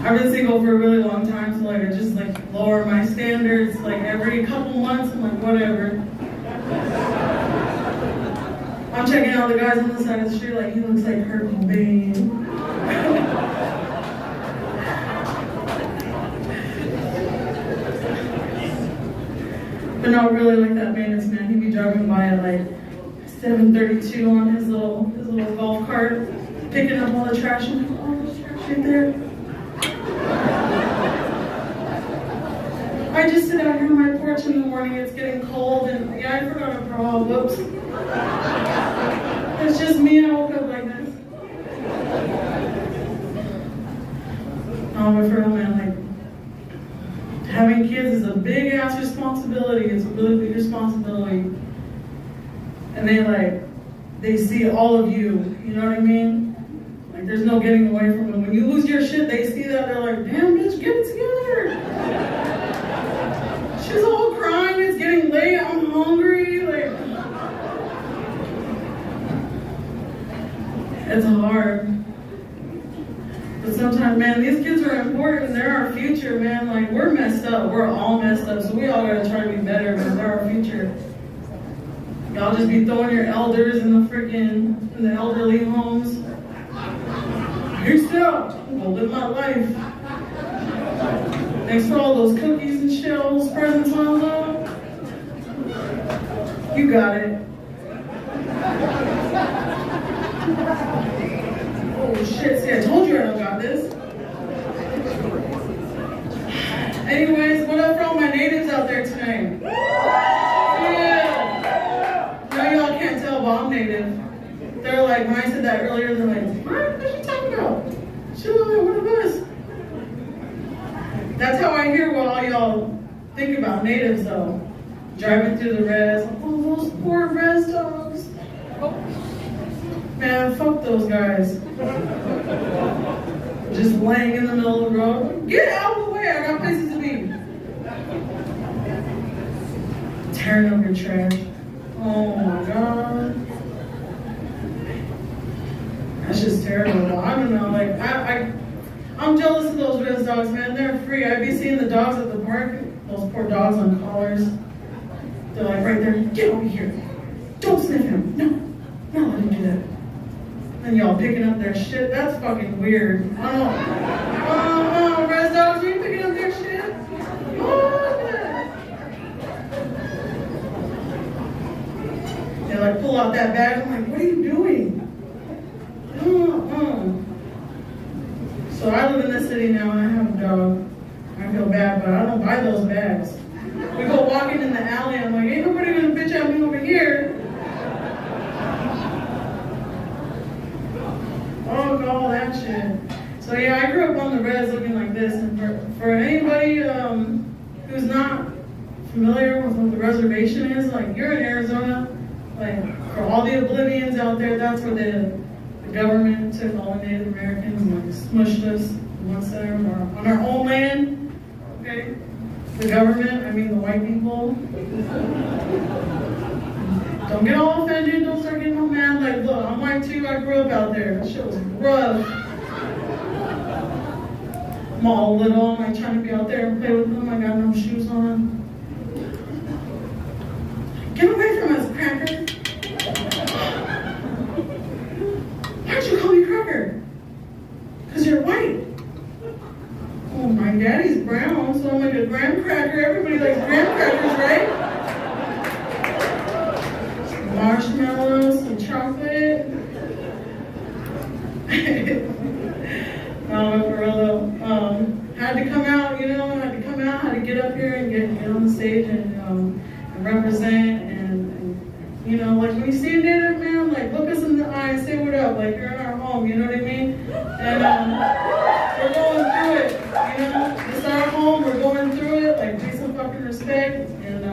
I I've been single for a really long time, so like I just like lower my standards. Like every couple months, I'm like whatever. I'm checking out the guys on the side of the street, like he looks like Kurt Cobain. But not really like that maintenance man. He'd be driving by at like 7:32 on his little golf cart, picking up all the trash and all the trash right there. I just sit out here on my porch in the morning. It's getting cold, and yeah, I forgot a bra. Whoops. It's just me. I woke up like this. But for real, man, like. Having kids is a big ass responsibility. It's a really big responsibility. And they see all of you. You know what I mean? Like there's no getting away from them. When you lose your shit, they see that, they're like, damn bitch, get it together. She's all crying, it's getting late, I'm hungry. Like it's hard. But sometimes, man, these kids are important. They're our future, man. Like, we're messed up. We're all messed up. So we all gotta try to be better, man. They're our future. Y'all just be throwing your elders in the elderly homes. Peace out. I'll live my life. Thanks for all those cookies and shells, presents, all that. You got it. Oh shit, see I told you I don't got this. Anyways, what up for all my natives out there tonight? Yeah. Now y'all can't tell, but I'm native. They're like, when I said that earlier, they're like, what are you talking about? She was like, what of us? That's how I hear what all y'all think about natives though. Driving through the res, oh, those poor res dogs. Man, fuck those guys. Just laying in the middle of the road. Get out of the way, I got places to be. Tearing up your trash. Oh my god. That's just terrible. I don't know, like, I'm jealous of those res dogs, man. They're free. I be seeing the dogs at the park, those poor dogs on collars. They're like right there, get over here. Don't sniff him. No, not let him do that. And y'all picking up their shit. That's fucking weird. Oh, res dogs, are you picking up their shit? Oh, they like pull out that bag. I'm like, what are you doing? So I live in the city now and I have a dog. I feel bad, but I don't buy those bags. We go walking in the alley. I'm like, ain't nobody gonna bitch at me over here. Oh, all that shit. So yeah, I grew up on the res looking like this. And for anybody who's not familiar with what the reservation is, like you're in Arizona, like for all the oblivions out there, that's where the government took all the Native Americans and like smushed us in one center on our own land. Okay? The government, I mean the white people. Don't get all offended, don't start getting all mad. Like, look, I'm white too, I grew up out there. That shit was rough. I'm all little, I'm like trying to be out there and play with them. I got no shoes on. Get away from us, Cracker. Why'd you call me Cracker? Because you're white. Oh, my daddy's brown, so I'm like a graham cracker. Everybody likes graham crackers, right? Marshmallows, some chocolate. No, for real though. Had to come out, you know, had to get up here and get on the stage and represent and, you know, like when you see a native man, like look us in the eye and say what up, like you're in our home, you know what I mean? And we're going through it, you know? It's our home, we're going through it, like be some fucking respect and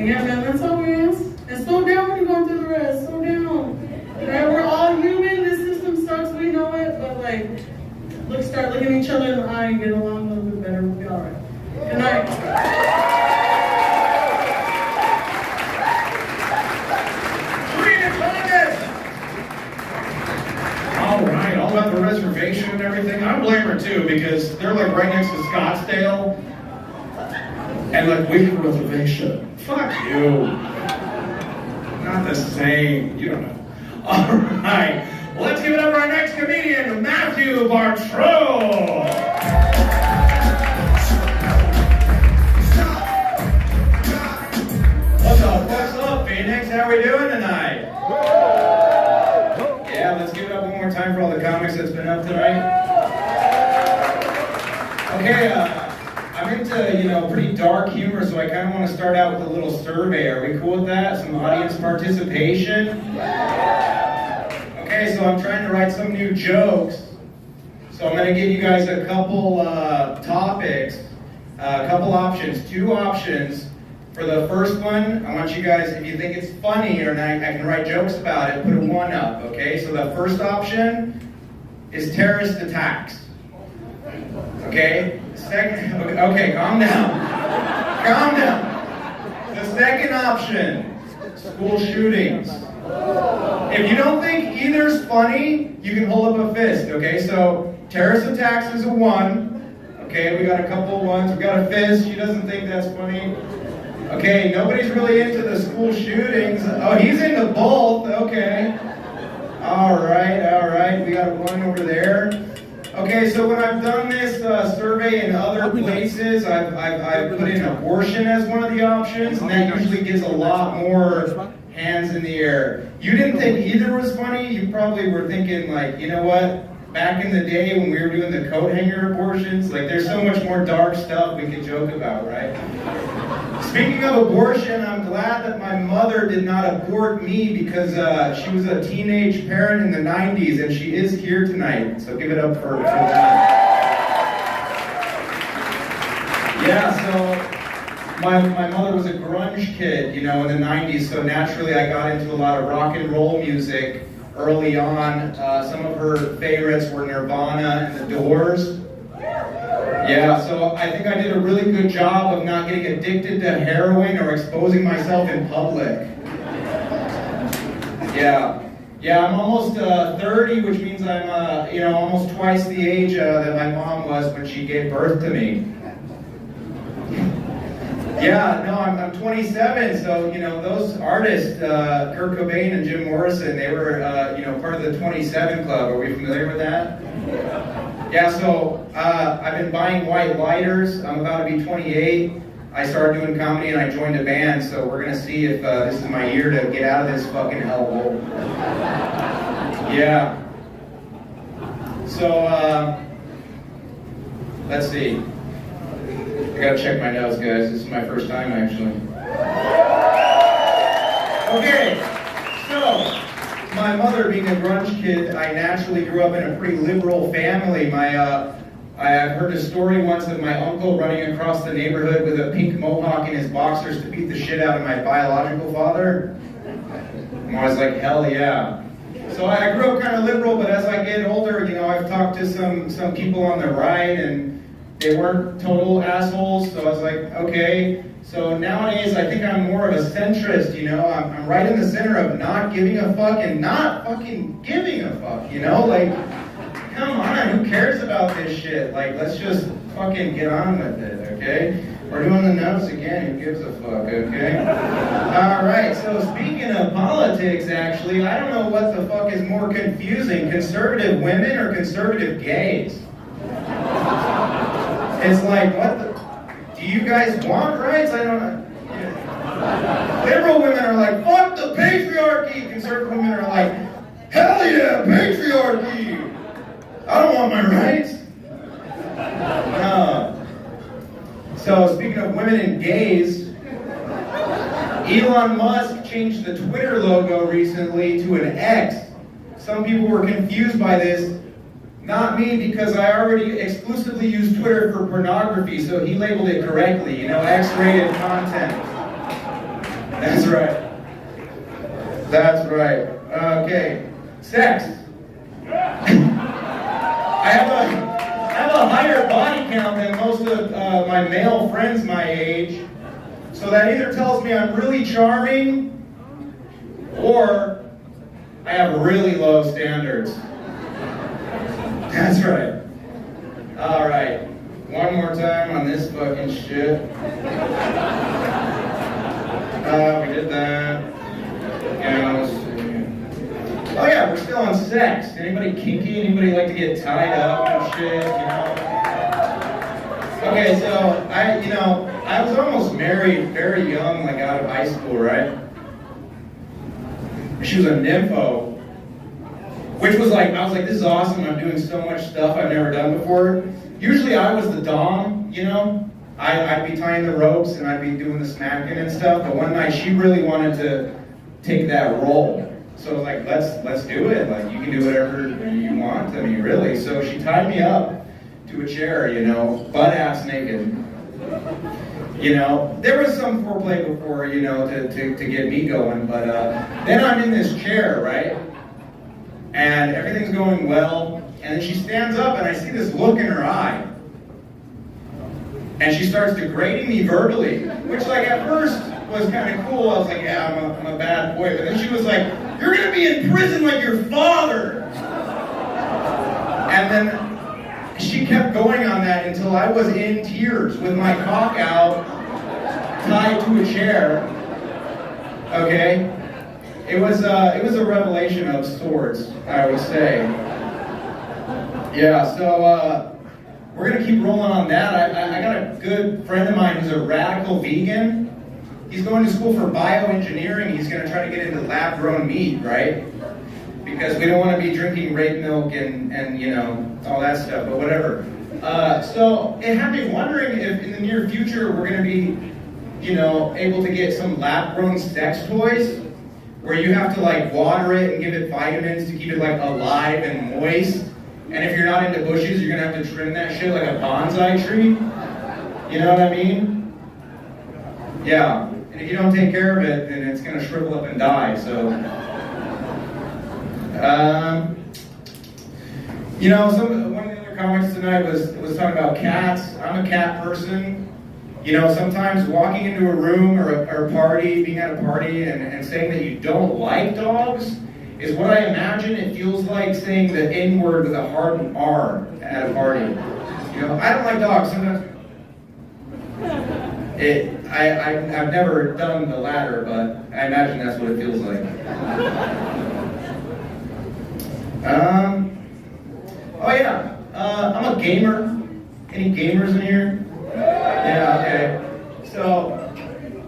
yeah, man, that's all we ask. And slow down when you're going through the rest. Slow down. Right? We're all human. This system sucks. We know it. But like, start looking each other in the eye and get along a little bit better. We'll be all right. Good night. Marina Thomas! All right, all about the reservation and everything. I blame her too. too, because they're like right next to Scottsdale. And like, we have a reservation. Fuck you. Not the same. You don't know. All right. Well, let's give it up for our next comedian, Matthew Bartro. What's up, Phoenix? How we doing tonight? Yeah, let's give it up one more time for all the comics that's been up tonight. Okay, I'm into, pretty dark humor, so I kind of want to start out with a little survey. Are we cool with that? Some audience participation? Okay, so I'm trying to write some new jokes. So I'm going to give you guys a couple topics, a couple options, 2 options. For the first one, I want you guys, if you think it's funny or not, I can write jokes about it, put a 1 up, okay? So the first option is terrorist attacks. Okay? Second, okay, calm down. Calm down. The second option, school shootings. If you don't think either's funny, you can hold up a fist, okay? So terrorist attacks is a 1. Okay, we got a couple 1s. We got a fist. She doesn't think that's funny. Okay, nobody's really into the school shootings. Oh, he's into both. Okay. All right. We got a 1 over there. Okay, so when I've done this survey in other places, I've put in abortion as one of the options, and that usually gets a lot more hands in the air. You didn't think either was funny. You probably were thinking, like, you know what? Back in the day when we were doing the coat hanger abortions, like, there's so much more dark stuff we could joke about, right? Speaking of abortion, I'm glad that my mother did not abort me because she was a teenage parent in the 90s, and she is here tonight. So give it up for that. Yeah, so my mother was a grunge kid, in the 90s, so naturally I got into a lot of rock and roll music early on. Some of her favorites were Nirvana and The Doors. Yeah, so I think I did a really good job of not getting addicted to heroin or exposing myself in public. Yeah, I'm almost 30, which means I'm, almost twice the age that my mom was when she gave birth to me. Yeah, no, I'm 27, so, those artists, Kurt Cobain and Jim Morrison, they were, part of the 27 Club. Are we familiar with that? Yeah, so I've been buying white lighters. I'm about to be 28. I started doing comedy and I joined a band, so we're going to see if this is my year to get out of this fucking hellhole. Yeah. So, let's see. I gotta check my notes, guys. This is my first time, actually. Okay, so my mother being a grunge kid, I naturally grew up in a pretty liberal family. I heard a story once of my uncle running across the neighborhood with a pink mohawk in his boxers to beat the shit out of my biological father. I'm always like, hell yeah. So I grew up kind of liberal, but as I get older, I've talked to some people on the right, and they weren't total assholes, so I was like, okay. So nowadays, I think I'm more of a centrist, I'm right in the center of not giving a fuck and not fucking giving a fuck, Like, come on, who cares about this shit? Like, let's just fucking get on with it, okay? We're doing the notes again, who gives a fuck, okay? Alright, so speaking of politics, actually, I don't know what the fuck is more confusing, conservative women or conservative gays? It's like, what the... Do you guys want rights? I don't know. Yeah. Liberal women are like, fuck the patriarchy! Conservative women are like, hell yeah, patriarchy! I don't want my rights. No. So, speaking of women and gays, Elon Musk changed the Twitter logo recently to an X. Some people were confused by this. Not me, because I already exclusively use Twitter for pornography, so he labeled it correctly, X-rated content. That's right. That's right. Okay. Sex. I have a higher body count than most of my male friends my age, so that either tells me I'm really charming, or I have really low standards. That's right. All right. One more time on this fucking shit. We did that. Yeah, let's see. Oh yeah, we're still on sex. Anybody kinky? Anybody like to get tied up and shit, you know? Okay, so I was almost married very young, like out of high school, right? She was a nympho, which was like, I was like, this is awesome. I'm doing so much stuff I've never done before. Usually I was the dom, you know? I'd be tying the ropes and I'd be doing the smacking and stuff, but one night she really wanted to take that role. So I was like, let's do it. Like, you can do whatever you want. I mean, really. So she tied me up to a chair, you know, butt ass naked. You know, there was some foreplay before, you know, to get me going, but then I'm in this chair, right? And everything's going well, and then she stands up and I see this look in her eye. And she starts degrading me verbally, which like at first was kind of cool. I was like, yeah, I'm a bad boy. But then she was like, you're gonna be in prison like your father. And then she kept going on that until I was in tears with my cock out, tied to a chair. Okay? It was a revelation of sorts, I would say. Yeah, so we're gonna keep rolling on that. I got a good friend of mine who's a radical vegan. He's going to school for bioengineering. He's gonna try to get into lab-grown meat, right? Because we don't want to be drinking rape milk and you know, all that stuff, but whatever. So it had me wondering if in the near future we're gonna be, you know, able to get some lab-grown sex toys where you have to like water it and give it vitamins to keep it like alive and moist. And if you're not into bushes, you're gonna have to trim that shit like a bonsai tree. You know what I mean? Yeah. And if you don't take care of it, then it's gonna shrivel up and die. So, you know, one of the other comments tonight was talking about cats. I'm a cat person. You know, sometimes walking into a room or a party, being at a party, and saying that you don't like dogs is what I imagine it feels like saying the N-word with a hardened R at a party. You know, I don't like dogs. Sometimes I've never done the latter, but I imagine that's what it feels like. Oh yeah, I'm a gamer. Any gamers in here? Yeah, okay. So,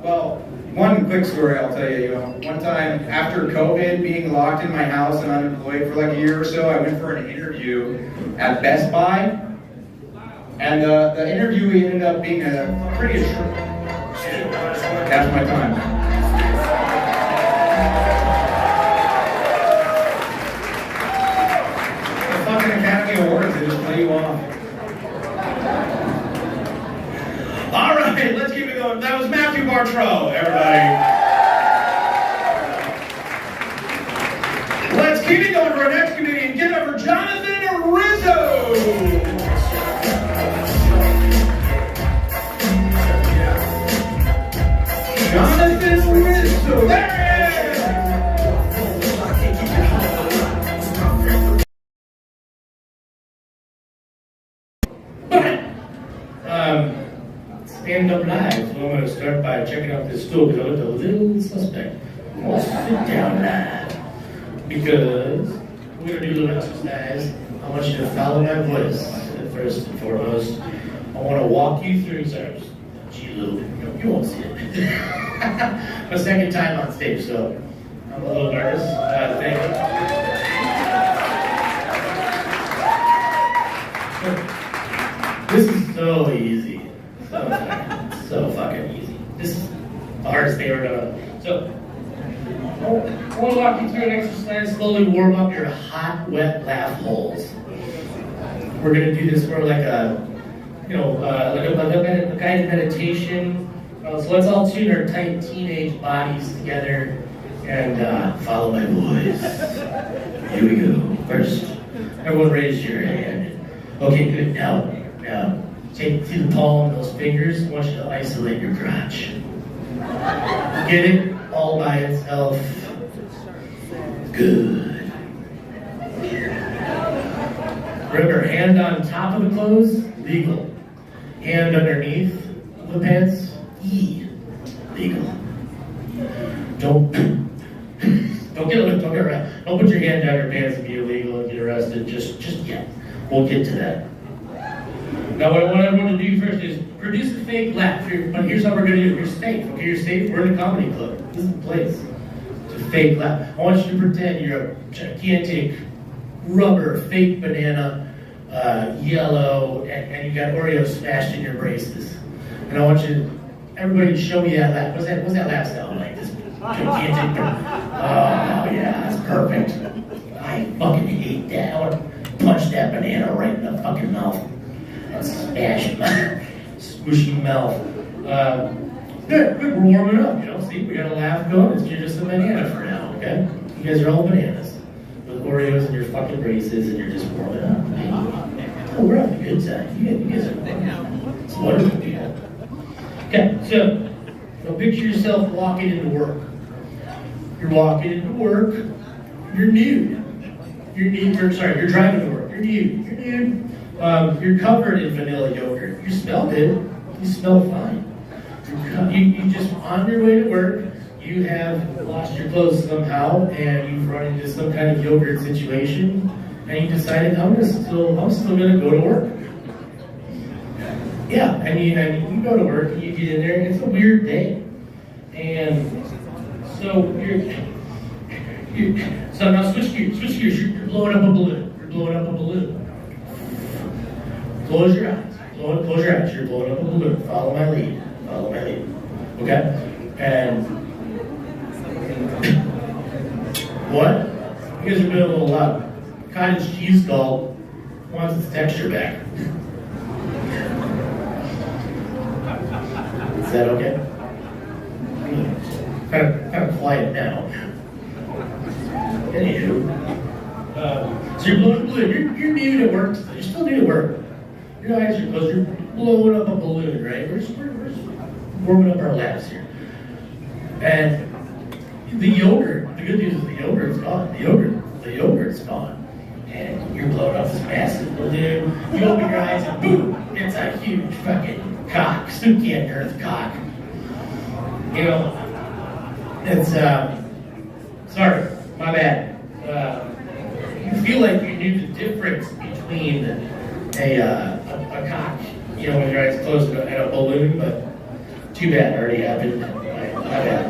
well, one quick story I'll tell you. You know, one time after COVID, being locked in my house and unemployed for like a year or so, I went for an interview at Best Buy. And the interviewee ended up being a pretty That's my time. The fucking Academy Awards, they just play you off. All right, let's keep it going. That was Matthew Bartro, everybody. Let's keep it going for our next comedian. Give it up for Jonathan Rizzo. Jonathan Rizzo. There he is. Stand up live. So I'm going to start by checking out this stool because I looked a little suspect. I'm going to sit down live because we're going to do a little exercise. I want you to follow my voice first and foremost. I want to walk you through. Sorry, just you little. You won't see it. My second time on stage, so I'm a little nervous. Thank you. This is so easy. So fucking easy. This is the hardest thing ever done. So, I want to walk you through an exercise, slowly warm up your hot, wet laugh holes. We're going to do this for like a, you know, like a guided meditation. So let's all tune our tight teenage bodies together and follow my voice. Here we go. First, everyone raise your hand. Okay, good. Now. See the palm of those fingers? I want you to isolate your crotch. Get it? All by itself. Good. Remember, hand on top of the clothes, legal. Hand underneath the pants, legal. Don't get arrested. Don't put your hand down your pants and be illegal and get arrested just yet. We'll get to that. Now, what I want to do first is produce a fake laugh. But here's how we're going to do it. You're safe. Okay, you're safe. We're in a comedy club. This is the place. It's a fake laugh. I want you to pretend you're a gigantic rubber fake banana, yellow, and you got Oreos smashed in your braces. And I want everybody to show me that laugh. What's that laugh sound like? This gigantic. Oh yeah, that's perfect. I fucking hate that. I want to punch that banana right in the fucking mouth. Smash my squishy mouth. Good, we're warming up, you know. See, we got a laugh going. It's just a banana for now, okay? You guys are all bananas with Oreos in your fucking braces, and you're just warming up. Oh, we're having a good time. You guys are. It's wonderful, people. Okay, so picture yourself walking into work. You're walking into work. You're nude. You're driving to work. You're nude. You're covered in vanilla yogurt. You smell good. You smell fine. You just, on your way to work, you have lost your clothes somehow, and you've run into some kind of yogurt situation, and you decided, I'm still gonna go to work. Yeah, and you go to work, and you get in there, and it's a weird day. And so so now switch gears. You're blowing up a balloon. Close your eyes. You're blowing up a balloon. Follow my lead. Okay? And what? You guys are being a little loud. Cottage cheese doll wants its texture back. Is that okay? Kind of quiet now. Anywho, so you're blowing a balloon. You're new to work. You're still new to work. Your eyes are closed. You're blowing up a balloon, right? We're just warming up our laps here. And the yogurt. The good news is the yogurt's gone. The yogurt's gone. And you're blowing up this massive balloon. You open your eyes and boom! It's a huge fucking cock. Snooki and Earth cock. You know, it's sorry, my bad. You feel like you knew the difference between a cock, you know, when your eyes closed and a balloon, but too bad, it already happened. My bad.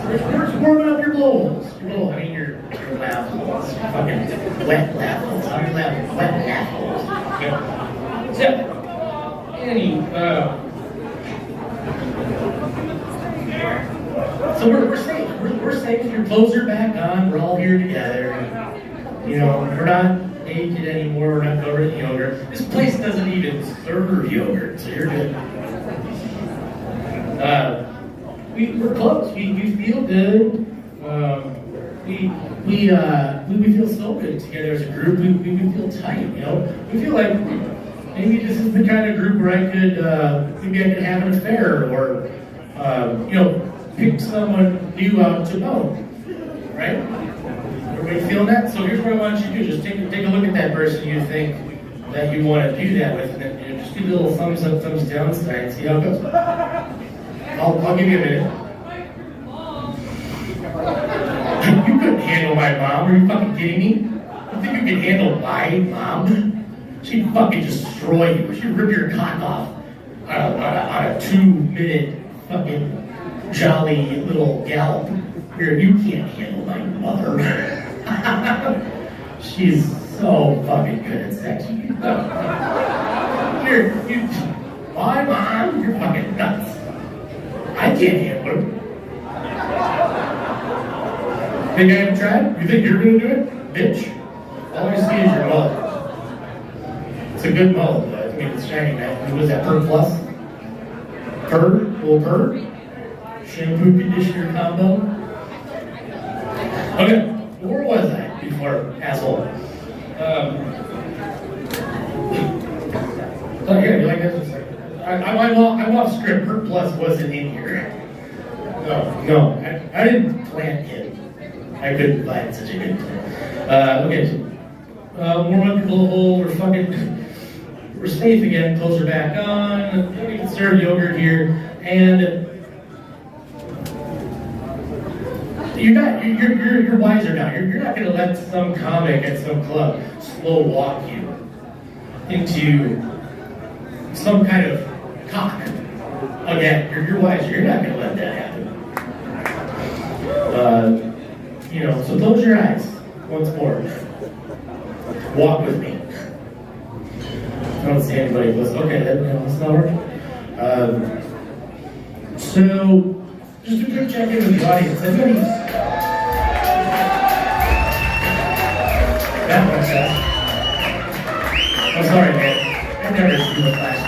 We're just warming up your blowholes. I mean your laugh holes. Fucking wet laugh holes. I'm laughing wet laugh holes. So we're safe. We're safe. Your clothes are back on. We're all here together. You know, we're not naked anymore. We're not covered in yogurt. This place doesn't even serve yogurt, so you're good. We're close. We feel good. We feel so good together as a group. We feel tight. You know, we feel like maybe this is the kind of group where I could have an affair or you know, pick someone new out to know, right? Everybody feeling that? So here's what I want you to do. Just take a look at that person you think that you want to do that with, and then, you know, just give a little thumbs up, thumbs down side and see how it goes. I'll give you a minute. You couldn't handle my mom. Are you fucking kidding me? You think you can handle my mom? She'd fucking destroy you. She'd rip your cock off on a 2-minute fucking jolly little gallop. You can't handle my mother. She's so fucking good at sex. My mom, you're fucking nuts. I can't handle her. Think I haven't tried? You think you're gonna do it? Bitch. All I see is your mullet. It's a good mullet, though. I mean, it's shiny now. Was that Per Plus? Per? Little Per? Shampoo conditioner combo? Okay, where was I before, asshole? Oh, yeah, you like that? I'm off script. Per Plus wasn't in here. No, I didn't plant it. I couldn't plant such a good plan. Okay, warm up your little hole, we're safe again, clothes are back on, we can serve yogurt here, and you're wiser now. You're not going to let some comic at some club slow walk you into some kind of cock. Again, you're wiser. You're not going to let that happen. So close your eyes once more. Walk with me. I don't see anybody who okay, that's not working. So, just a quick check in with the audience. Anybody? That much sense. I'm sorry, man. I never see the flashlight.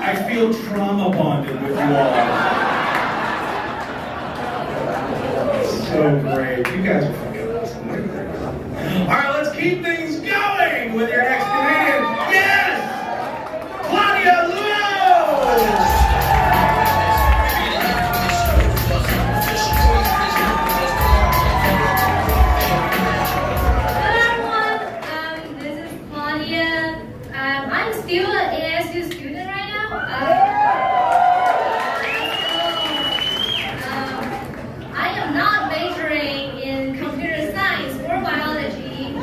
I feel trauma bonded with you all. So great. You guys are fucking awesome. All right, let's keep things going with your next comedian. Yes! Claudia Luo! Hello everyone, this is Claudia. I'm still an ASU student right now. I am not majoring in computer science or biology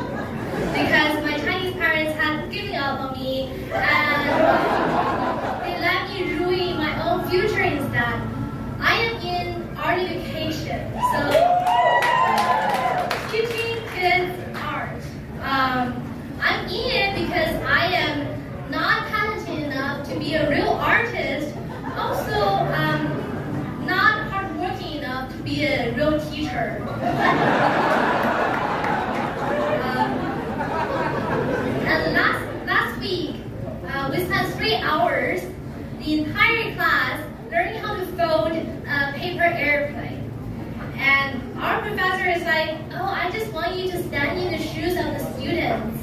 because my Chinese parents had given up on me and they let me ruin my own future instead. I am in art education, so teaching kids art. I'm in it because I am not talented enough to be a real artist, also not hardworking enough to be a real teacher. And last week, we spent 3 hours, the entire class, learning how to fold a paper airplane. And our professor is like, oh, I just want you to stand in the shoes of the students.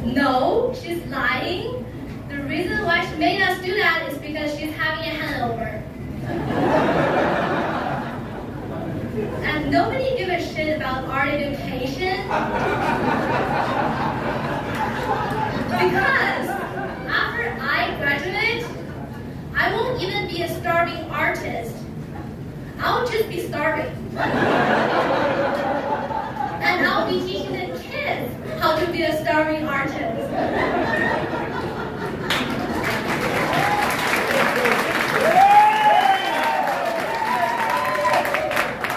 No, she's lying. The reason why she made us do that is because she's having a hangover. And nobody gives a shit about art education. Because after I graduate, I won't even be a starving artist. I'll just be starving. And I'll be teaching the kids how to be a starving artist.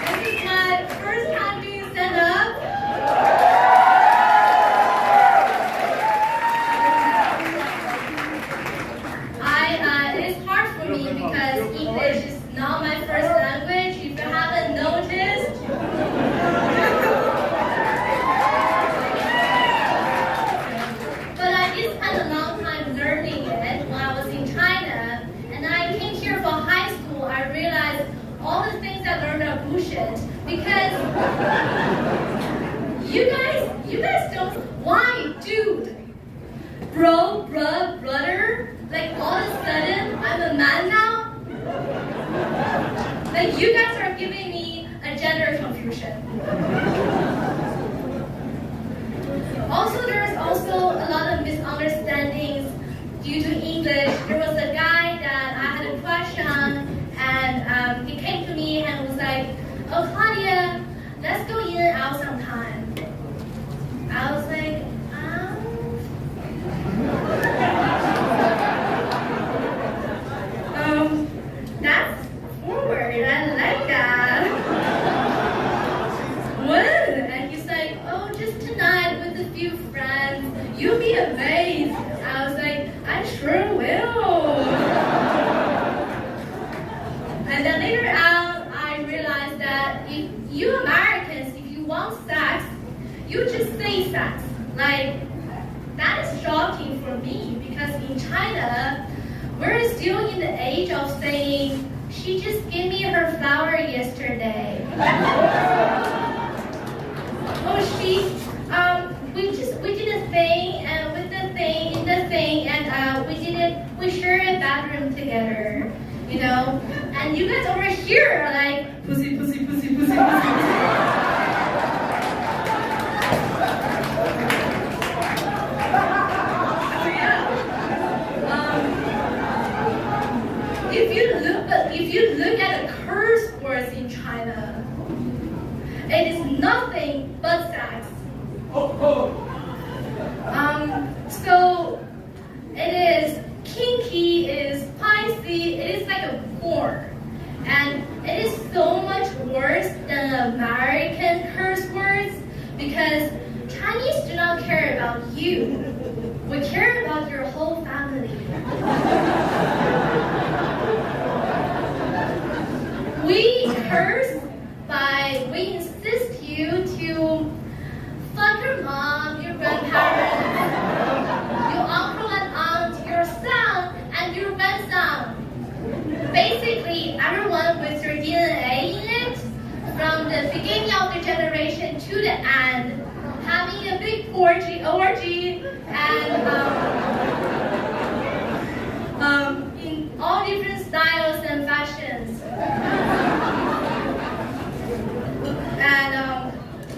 This is my first time doing stand-up. It's hard for me because English is not my first language, if you haven't noticed. But I did spend a long time learning it when I was in China. And then I came here for high school, I realized all the things I learned are bullshit. Because you guys don't, why, dude? Bro, bruh, brother, like all of a sudden, I'm a man now? Like you guys are giving me a gender confusion. Also, there's also a lot of misunderstandings due to English. There was a guy that I had a crush on, and he came to me and was like, oh, Claudia, let's go in and out sometime. I was like, that's forward, I like that. When? And he's like, oh, just tonight with a few friends. You'll be amazed. I was like, I sure will. And then later on, I realized that if you Americans, if you want sex, you just say sex. Like, that is shocking for me because in China, we're still in the age of saying she just gave me her flower yesterday. Oh, we did a thing, and with the thing, in the thing, and we shared a bathroom together, you know? And you guys over here are like, pussy, pussy, pussy, pussy, pussy. If you look at the curse words in China, it is nothing but sex. So it is kinky, it is spicy, it is like a porn. And it is so much worse than American curse words because Chinese do not care about you. We care about your whole family. We curse we insist you to fuck your mom, your grandparents, your uncle and aunt, your son, and your grandson. Basically, everyone with your DNA in it, from the beginning of the generation to the end, having a big orgy, and in all different styles and fashions. And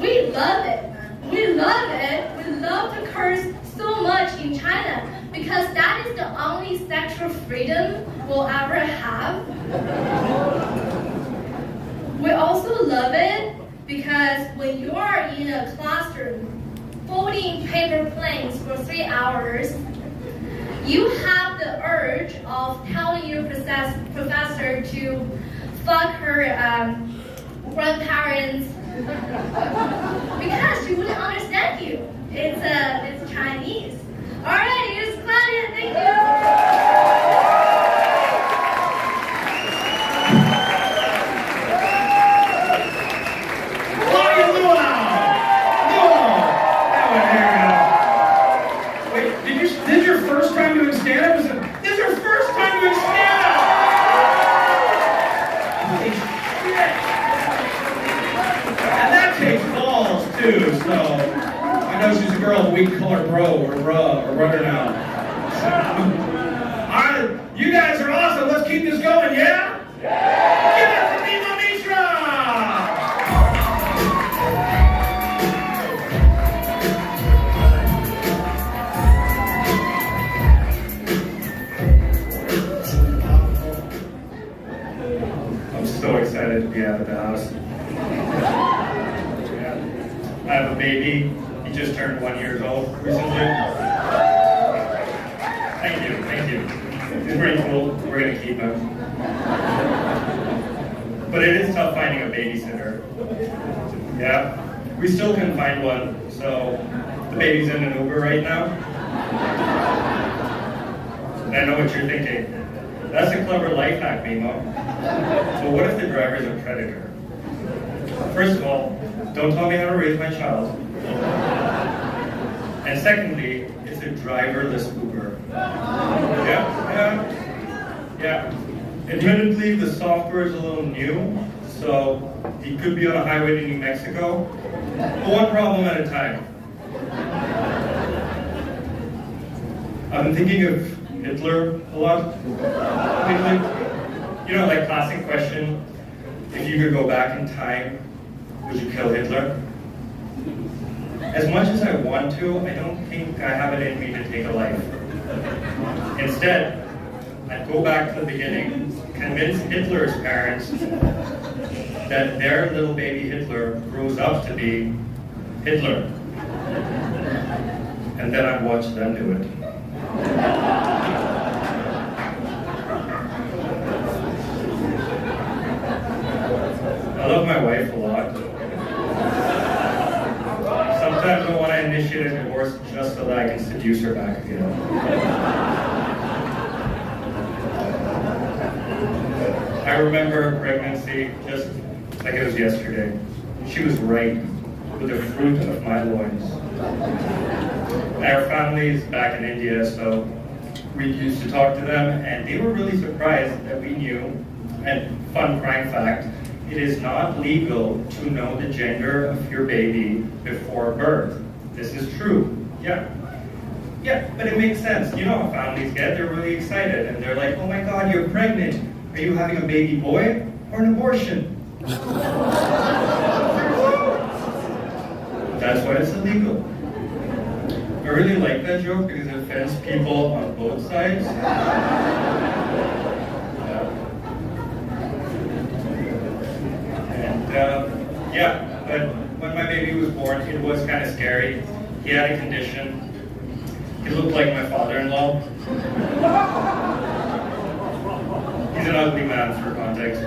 we love it. We love it. We love to curse so much in China because that is the only sexual freedom we'll ever have. We also love it because when you are in a classroom folding paper planes for 3 hours, you have the urge of telling your professor to fuck her grandparents because she wouldn't understand you. It's Chinese. All right, here's Claudia. Thank you. This is your first time doing stand-up? This is your first time doing stand-up! Holy shit! And that takes balls, too, so... I know she's a girl we call her bro, or runner now. Alright, you guys are awesome. Let's keep this going, yeah? Yeah! Give it up for Nemo Mishra! So excited to be out of the house. Yeah. I have a baby. He just turned 1 year old recently. Thank you. He's pretty cool. We're going to keep him. But it is tough finding a babysitter. Yeah. We still can find one, so the baby's in an Uber right now. And I know what you're thinking. That's a clever life hack, Mimo. But what if the driver's a predator? First of all, don't tell me how to raise my child. And secondly, it's a driverless Uber. Yeah. Admittedly, the software is a little new, so he could be on a highway to New Mexico, but one problem at a time. I've been thinking of Hitler a lot lately. You know, like classic question, if you could go back in time, would you kill Hitler? As much as I want to, I don't think I have it in me to take a life. Instead, I'd go back to the beginning, convince Hitler's parents that their little baby Hitler grows up to be Hitler. And then I'd watch them do it. I love my wife a lot. Sometimes I want to initiate a divorce just so that I can seduce her back again. I remember her pregnancy just like it was yesterday. She was right with the fruit of my loins. Our family is back in India, so we used to talk to them, and they were really surprised that we knew And fun crime fact, it is not legal to know the gender of your baby before birth. This is true. Yeah. Yeah, but it makes sense. You know how families get. They're really excited. And they're like, oh my God, you're pregnant. Are you having a baby boy or an abortion? That's why it's illegal. I really like that joke because it offends people on both sides. Yeah, but when my baby was born, it was kind of scary. He had a condition. He looked like my father-in-law. He's an ugly man for context.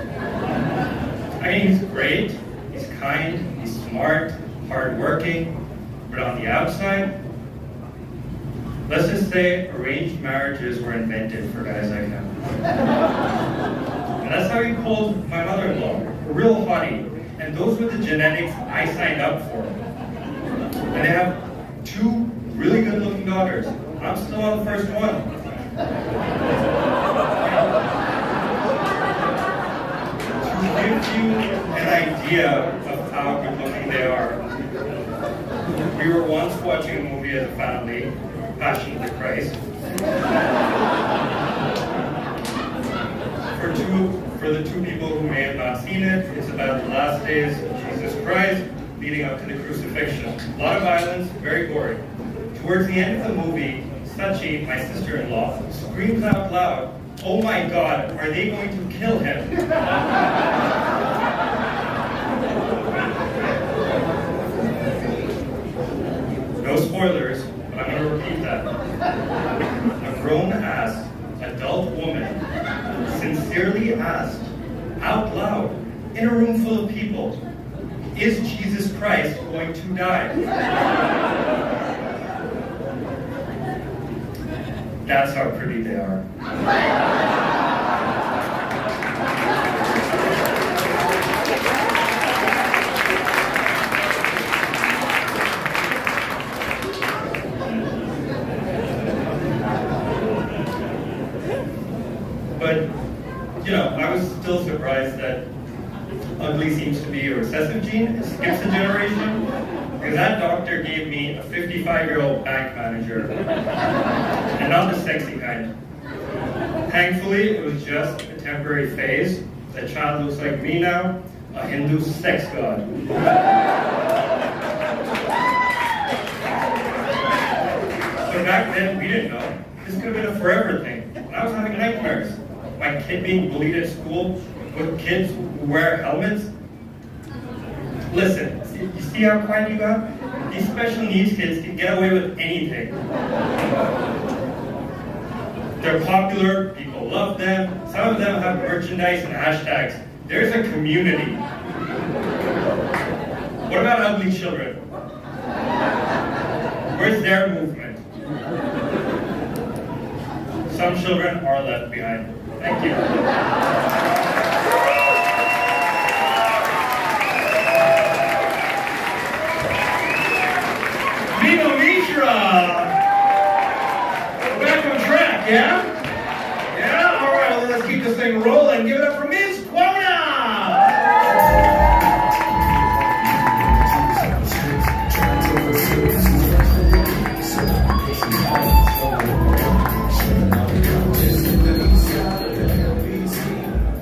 I mean, he's great, he's kind, he's smart, hardworking, but on the outside, let's just say arranged marriages were invented for guys like him. And that's how he called my mother-in-law, a real hottie. And those were the genetics I signed up for. And they have 2 really good-looking daughters. I'm still on the first one. To give you an idea of how good-looking they are, we were once watching a movie as a family, Passion of the Christ. For the 2 people who may have not seen it, it's about the last days of Jesus Christ leading up to the crucifixion. A lot of violence, very gory. Towards the end of the movie, Sachi, my sister-in-law, screams out loud, oh my God, are they going to kill him? No spoilers, but I'm going to repeat that. A grown-ass, adult woman sincerely asked, out loud, in a room full of people, is Jesus Christ going to die? That's how pretty they are. But, you know, I was still surprised that ugly seems to be a recessive gene. It skips a generation. Because that doctor gave me a 55-year-old bank manager. And not the sexy kind. Thankfully, it was just a temporary phase. The child looks like me now, a Hindu sex god. But back then, we didn't know. This could have been a forever thing. And I was having nightmares. My kid being bullied at school with kids who wear helmets. Listen, you see how quiet you got? These special needs kids can get away with anything. They're popular, people love them, some of them have merchandise and hashtags. There's a community. What about ugly children? Where's their movement? Some children are left behind. Thank you. Nino Mishra! We're back on track, yeah? Yeah? All right, well, let's keep this thing rolling. Give it up for Ms. Quota!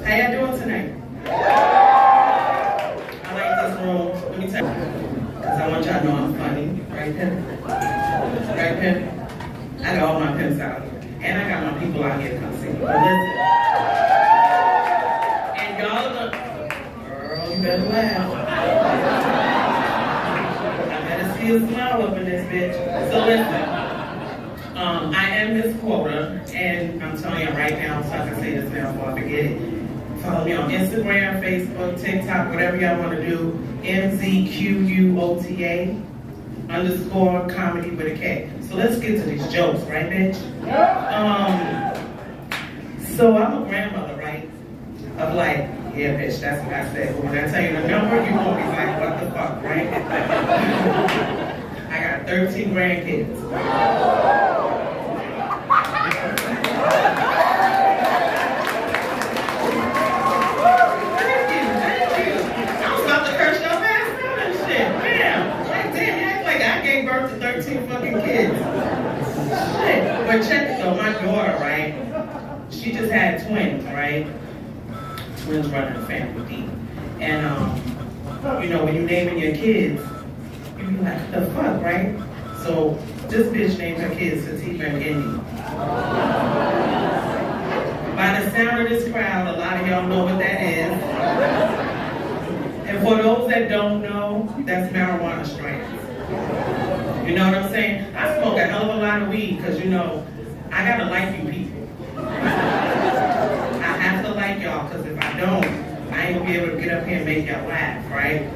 How y'all doing tonight? I like this room. Let me tell you. Because I want y'all to know I'm funny. Right, Pimp? Right, Pimp? I got all my pimps out here. And I got my people out here to come see me. But listen. And y'all look. Girl, you better laugh. I better see a smile up in this bitch. So listen. I am Miss Quota, and I'm telling you right now, so I can say this now before I forget it. Follow me on Instagram, Facebook, TikTok, whatever y'all want to do. MZQUOTA _ comedy with a K. So let's get to these jokes, right, bitch? So I'm a grandmother, right? Of like, yeah, bitch, that's what I said. But when I tell you the number, you won't be like, what the fuck, right? I got 13 grandkids. 13 fucking kids. Shit. But check it though, my daughter, right? She just had twins, right? Twins running the family deep. And, you know, when you naming your kids, you be like, what the fuck, right? So this bitch named her kids Sativa and Indy. By the sound of this crowd, a lot of y'all know what that is. And for those that don't know, that's marijuana strands. You know what I'm saying? I smoke a hell of a lot of weed because, you know, I gotta like you people. I have to like y'all because if I don't, I ain't gonna be able to get up here and make y'all laugh, right?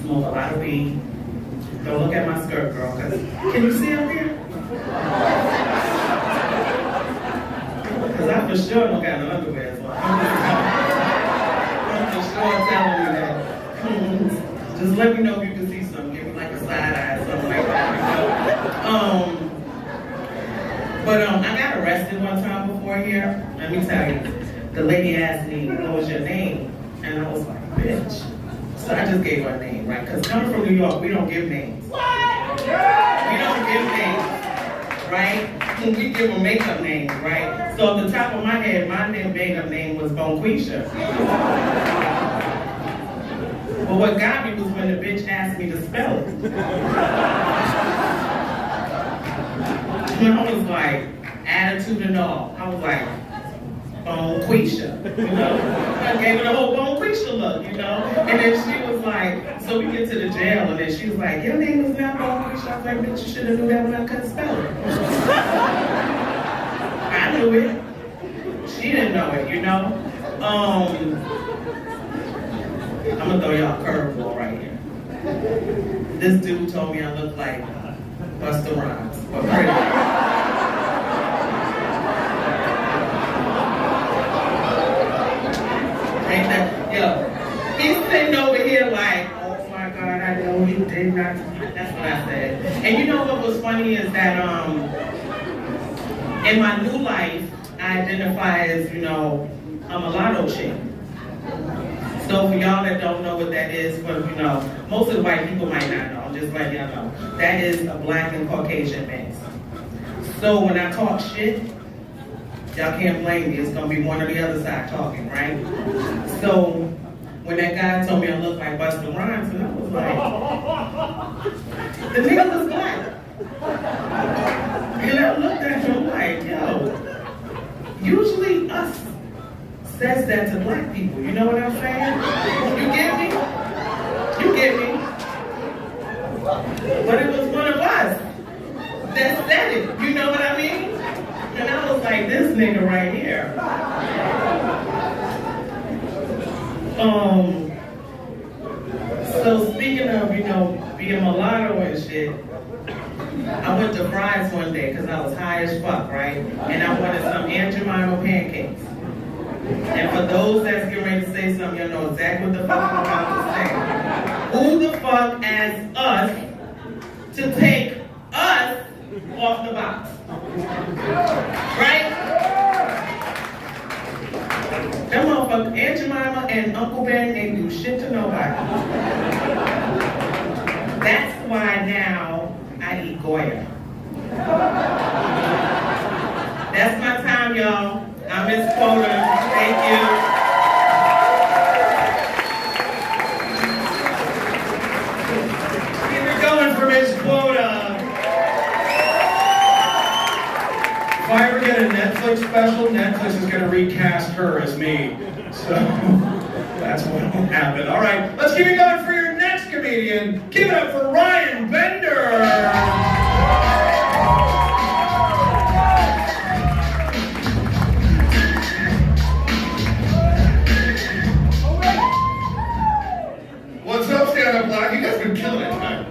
Smoke a lot of weed. Don't look at my skirt, girl, because can you see up here? Because I for sure don't got no underwear, so I'm for sure telling you that. Just let me know if you can see something. Give me like a side eye or something like that. But I got arrested one time before here. Let me tell you. The lady asked me, what was your name? And I was like, bitch. So I just gave her a name, right? Because coming from New York, we don't give names. We don't give names, right? We give them makeup names, right? So at the top of my head, my makeup name was Bonquisha. But what got me was when the bitch asked me to spell it. And I was like, attitude and all. I was like, Bonquisha, you know? I gave her the whole Bonquisha look, you know? And then she was like, so we get to the jail, and then she was like, your name is not Bonquisha. I was like, bitch, you should have knew that when I couldn't spell it. I knew it. She didn't know it, you know? I'm gonna throw y'all a curveball right here. This dude told me I look like Busta Rhymes, but pretty. Ain't that, yo, he's sitting over here like, oh my God, I know he did not. That's what I said. And you know what was funny is that in my new life, I identify as, you know, a mulatto chick. So for y'all that don't know what that is, but you know, most of the white people might not know, just let y'all know. That is a black and Caucasian mix. So when I talk shit, y'all can't blame me. It's gonna be one or the other side talking, right? So when that guy told me I looked like Busta Rhymes, and I was like, the nigga was black. And I looked at him like, yo, usually us says that to black people. You know what I'm saying? You get me? You get me? But it was one of us that said it. You know what I mean? And I was like, this nigga right here. So speaking of, you know, being mulatto and shit, I went to Fry's one day because I was high as fuck, right? And I wanted some Aunt Jemima pancakes. And for those that's getting ready to say something, you'll know exactly what the fuck I'm about to say. Who the fuck asked us to take us off the box? Right? That motherfucker, Aunt Jemima and Uncle Ben ain't do shit to nobody. That's why now I eat Goya. That's my time, y'all. I'm Miss Quota. Thank you. Keep it going for Miss Quota. If I ever get a Netflix special, Netflix is going to recast her as me. So that's what will happen. All right, let's keep it going for your next comedian. Give it up for Ryan Bender. What's up, stand-up black? You guys been killing it tonight.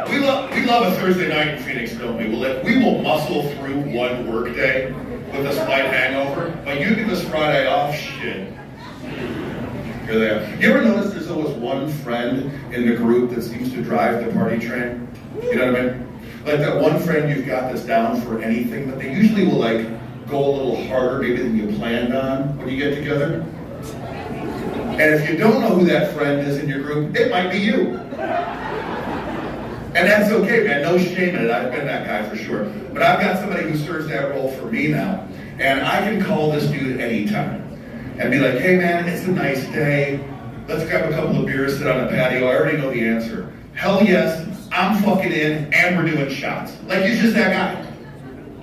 We love a Thursday night in Phoenix, don't we? We will muscle through one work day with a slight hangover, but you get this Friday off, shit. You're there. You ever notice there's always one friend in the group that seems to drive the party train? You know what I mean? Like that one friend you've got that's down for anything, but they usually will like go a little harder maybe than you planned on when you get together. And if you don't know who that friend is in your group, it might be you. And that's okay, man. No shame in it. I've been that guy for sure. But I've got somebody who serves that role for me now. And I can call this dude anytime and be like, hey, man, it's a nice day. Let's grab a couple of beers, sit on the patio. I already know the answer. Hell yes, I'm fucking in, and we're doing shots. Like, he's just that guy.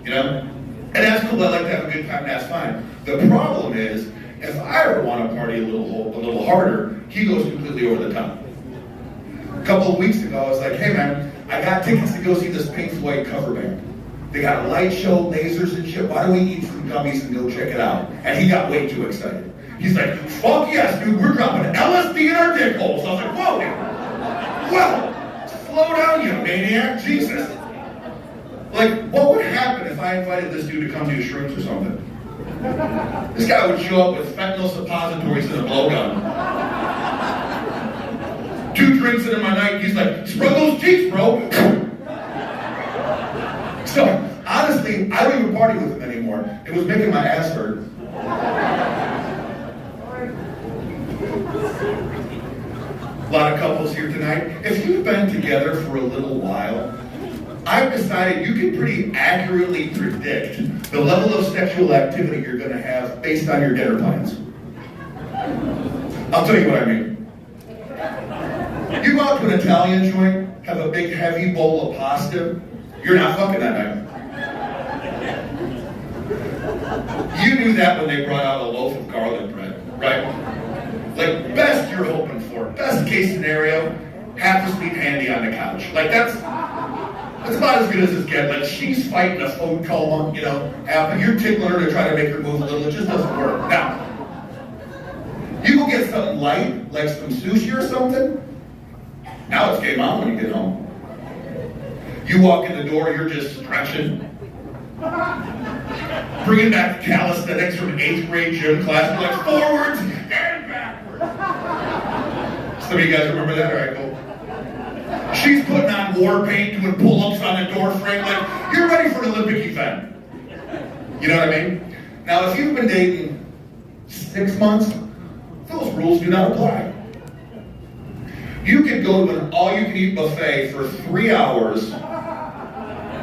You know? And that's cool. I like to have a good time. That's fine. The problem is, if I ever want to party a little harder, he goes completely over the top. A couple of weeks ago, I was like, hey man, I got tickets to go see this Pink Floyd cover band. They got a light show, lasers and shit. Why don't we eat some gummies and go check it out? And he got way too excited. He's like, fuck yes, dude, we're dropping LSD in our dick holes. I was like, whoa, well, slow down, you maniac, Jesus. Like, what would happen if I invited this dude to come do shrooms or something? This guy would show up with fentanyl suppositories and a blowgun. 2 drinks into my night, he's like, spread those cheeks, bro. So, honestly, I don't even party with him anymore. It was making my ass hurt. A lot of couples here tonight. If you've been together for a little while, I've decided you can pretty accurately predict the level of sexual activity you're going to have based on your dinner plans. I'll tell you what I mean. You go out to an Italian joint, have a big heavy bowl of pasta, you're not fucking that night. You knew that when they brought out a loaf of garlic bread, right? Like, best you're hoping for, best case scenario, half a sweet handy on the couch. Like, that's about as good as it's getting. Like, she's fighting a phone call, you know, you're tickling her to try to make her move a little, it just doesn't work. Now, you go get something light, like some sushi or something, now it's game on when you get home. You walk in the door, you're just stretching. Bringing back calisthenics from 8th grade gym class, you're like, forwards and backwards. Some of you guys remember that? All right, cool. She's putting on war paint, doing pull-ups on a door frame, like, you're ready for an Olympic event. You know what I mean? Now, if you've been dating 6 months, those rules do not apply. You could go to an all-you-can-eat buffet for 3 hours,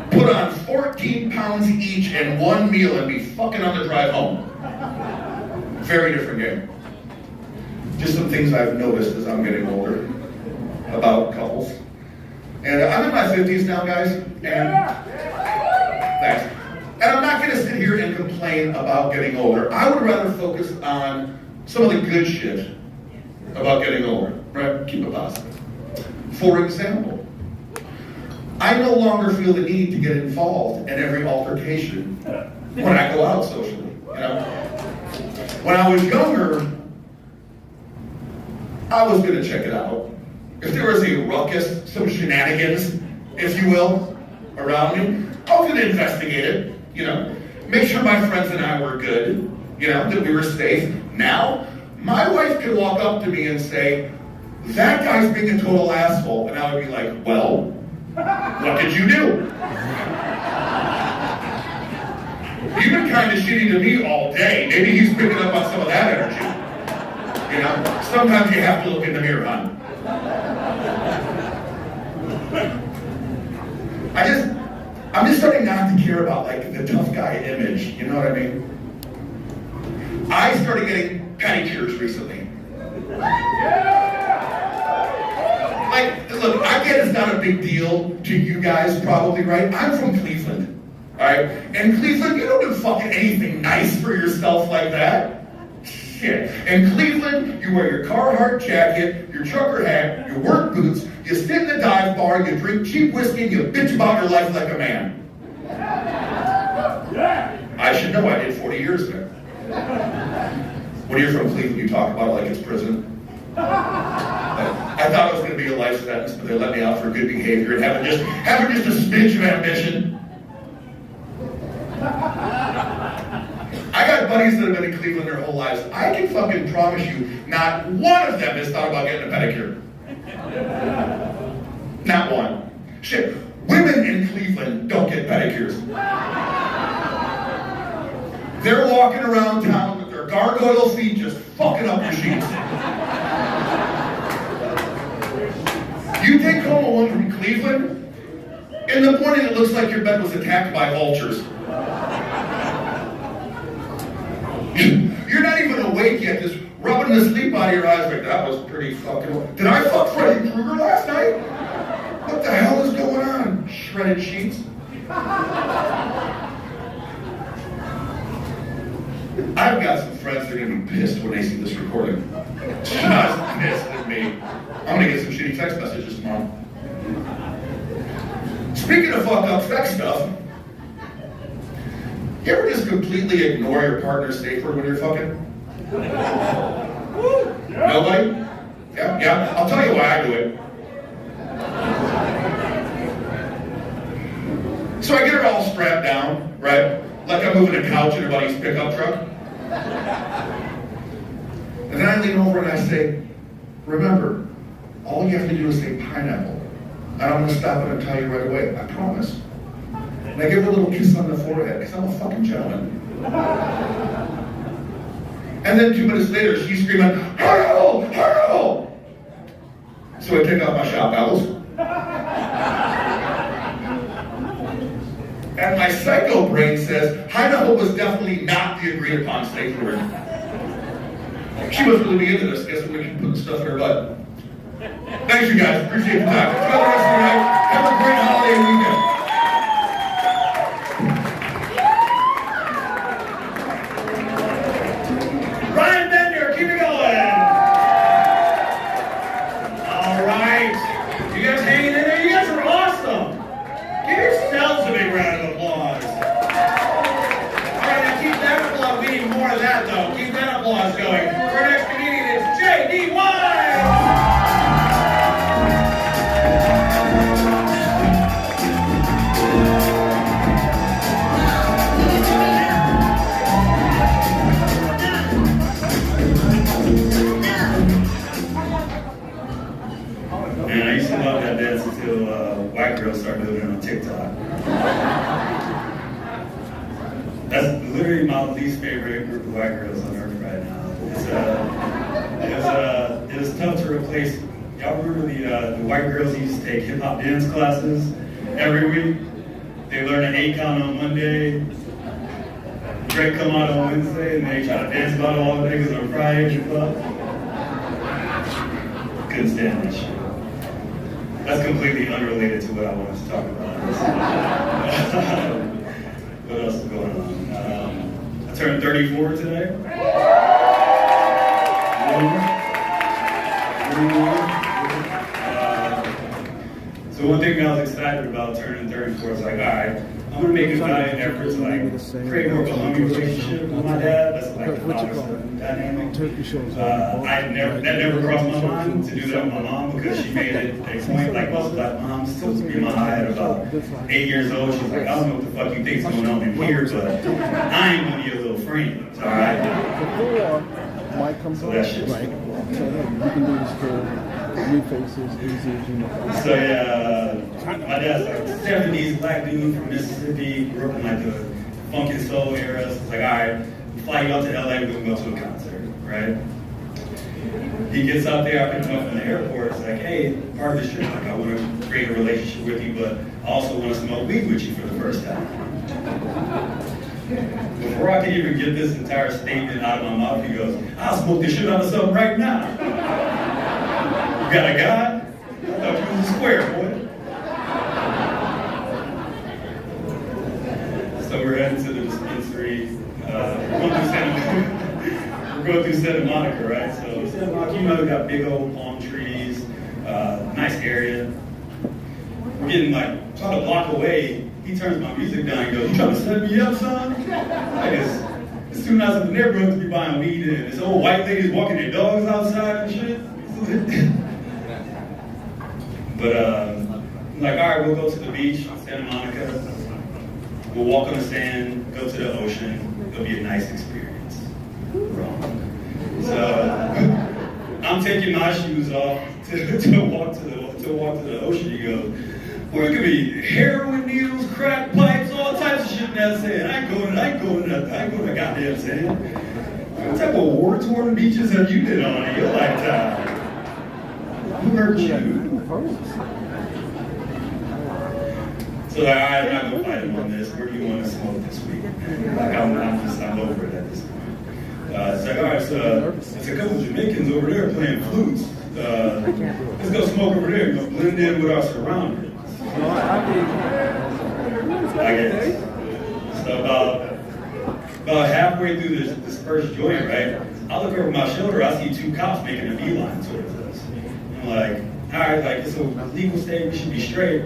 put on 14 pounds each in one meal, and be fucking on the drive home. Very different game. Just some things I've noticed as I'm getting older about couples. And I'm in my 50s now, guys, and thanks. And I'm not going to sit here and complain about getting older. I would rather focus on some of the good shit about getting older, right? Keep it positive. For example, I no longer feel the need to get involved in every altercation when I go out socially, you know? When I was younger, I was going to check it out. If there was a ruckus, some shenanigans, if you will, around me, I was going to investigate it, you know? Make sure my friends and I were good, you know, that we were safe. Now, my wife could walk up to me and say, that guy's being a total asshole. And I would be like, well, what did you do? You've been kind of shitty to me all day. Maybe he's picking up on some of that energy. You know, sometimes you have to look in the mirror, hon. I'm just starting not to care about, like, the tough guy image. You know what I mean? I started getting pedicures recently. Like, look, I get it's not a big deal to you guys probably, right? I'm from Cleveland, all right? And Cleveland, you don't do fucking anything nice for yourself like that. Shit. In Cleveland, you wear your Carhartt jacket, your trucker hat, your work boots, you sit in the dive bar, you drink cheap whiskey, and you bitch about your life like a man. I should know, I did 40 years there. When you're from Cleveland, you talk about it like it's prison. I thought it was going to be a life sentence, but they let me out for good behavior and having just a smidge of ambition. I got buddies that have been in Cleveland their whole lives. I can fucking promise you, not one of them has thought about getting a pedicure. Not one. Shit, women in Cleveland don't get pedicures. They're walking around town with their gargoyle feet just fucking up your sheets. Tacoma one from Cleveland. In the morning, it looks like your bed was attacked by vultures. You're not even awake yet, just rubbing the sleep out of your eyes like, that was pretty fucking... Did I fuck Freddy Krueger last night? What the hell is going on? Shredded sheets? I've got some friends that are going to be pissed when they see this recording. Just pissed at me. I'm going to get some shitty text messages tomorrow. Speaking of fucked up sex stuff, you ever just completely ignore your partner's safe word when you're fucking? Nobody? Yeah. I'll tell you why I do it. So I get her all strapped down, right? Like I'm moving a couch in her buddy's pickup truck. And then I lean over and I say, remember, all you have to do is say pineapple. And I'm going to stop it and tell you right away. I promise. And I give her a little kiss on the forehead, because I'm a fucking gentleman. And then 2 minutes later, she's screaming, Harrow! Harrow! So I take off my shop goggles. And my psycho brain says, Idaho was definitely not the agreed upon safe word. She must really be into this. Guess we can put the stuff in her butt. Thanks, you guys. Appreciate the time. Enjoy the rest of the night. Have a great holiday weekend. Ryan Bender, keep it going. All right. You guys hanging in there? You guys are awesome. Give yourselves a big round of applause. All right, now keep that applause. We need more of that, though. Keep that applause going. Our next comedian is J.D.Y. Man, I used to love that dance until white girls started doing it on TikTok. That's literally my least favorite group of white girls on earth right now. It was tough to replace. Y'all remember the white girls who used to take hip hop dance classes every week? They learn an 8 count on Monday. Drake come out on Wednesday, and they try to dance about all the niggas on Friday in the club. Couldn't stand that shit. That's completely unrelated to what I wanted to talk about. What else is going on? I turned 34 today. So one thing I was excited about turning 34 was like, all right, I'm gonna make a valiant effort to like create more of a loving relationship with my dad. That's like the father-son dynamic. That never crossed my mind to do that with my mom because she made it a point, like most black moms, to be in my eye at about 8 years old. She was like, I don't know what the fuck you think's going on in here, but I ain't one of your little friends, all right? So that shit's right. You can do this for new faces, easy as you know. So yeah, my dad's like 70s black dude from Mississippi, grew up in like the funk and soul era. So it's like, all right, we fly you out to LA, we're gonna go to a concert, right? He gets out there, I pick him up from the airport. It's like, hey, part of this trip, like I want to create a relationship with you, but I also want to smoke weed with you for the first time. Before I can even get this entire statement out of my mouth, he goes, I'll smoke the shit out of something right now. You got a guy? I thought you was a square, boy. So we're heading to the dispensary. We're going through Santa Monica, right? So Santa Monica, you know, we got big old palm trees, nice area. We're getting like about a block away. He turns my music down and goes, you trying to set me up, son? Like it's too nice in the neighborhood to be buying weed and this old white lady's walking their dogs outside and shit. But I'm like, all right, we'll go to the beach, Santa Monica. We'll walk on the sand, go to the ocean. It'll be a nice experience. Wrong. So I'm taking my shoes off to walk to the ocean. He goes, well, it could be heroin needles, crack pipes, all types of shit in that sand. I ain't going to that goddamn sand. What type of war-torn beaches have you been on in your lifetime? Who hurt you? So like, all right, I'm not gonna fight him on this. Where do you want to smoke this week? Like I'm over it at this point. It's like, all right, so there's a couple Jamaicans over there playing flutes. Let's go smoke over there. You know, blend in with our surroundings. I guess. So about halfway through this first joint, right? I look over my shoulder. I see two cops making a beeline towards us. I'm like, all right, like it's a legal state. We should be straight.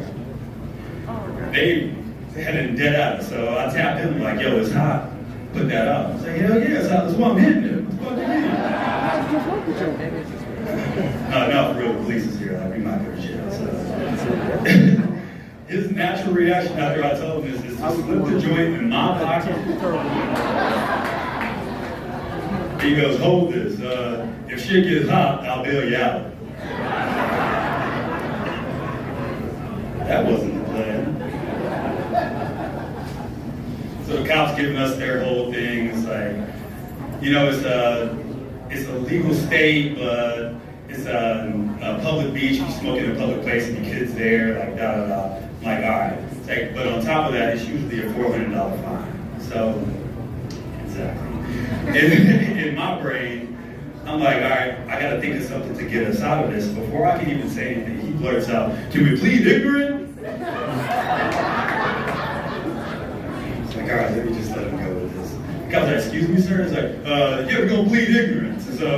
They headed dead out. So I tapped him like, yo, it's hot. Put that up. I was like, hell yeah, it's hot. That's why I'm hitting it. What the fuck you mean? No, for real, the police is here. Like, we might go to jail. So. His natural reaction after I told him is to slip the joint in my pocket. He goes, hold this. If shit gets hot, I'll bail you out. That wasn't the plan. So the cops giving us their whole thing. It's like, you know, it's a legal state, but it's a public beach. You smoke in a public place and your kids there, like da da da. I'm like, all right. It's like, but on top of that, it's usually a $400 fine. So, exactly. In my brain, I'm like, all right, I got to think of something to get us out of this. Before I can even say anything, he blurts out, can we plead ignorant? It's like, all right, let me just let him go with this. The cop's like, excuse me, sir? It's like, yeah, we're going to plead ignorance. And so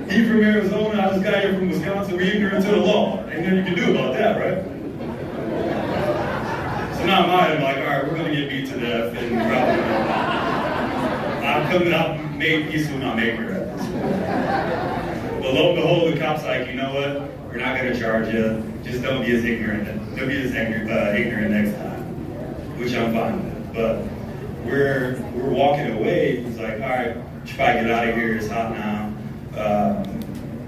he from Arizona, I just got here from Wisconsin, we're ignorant to the law. Ain't nothing you can do about that, right? So now I'm like, all right, we're going to get beat to death and probably I'm coming out made peace with my maker at this point. But lo and behold, the cop's like, you know what? We're not going to charge you. Just don't be as ignorant. Don't be as ignorant next time, which I'm fine with. But we're walking away. He's like, all right, should probably get out of here. It's hot now.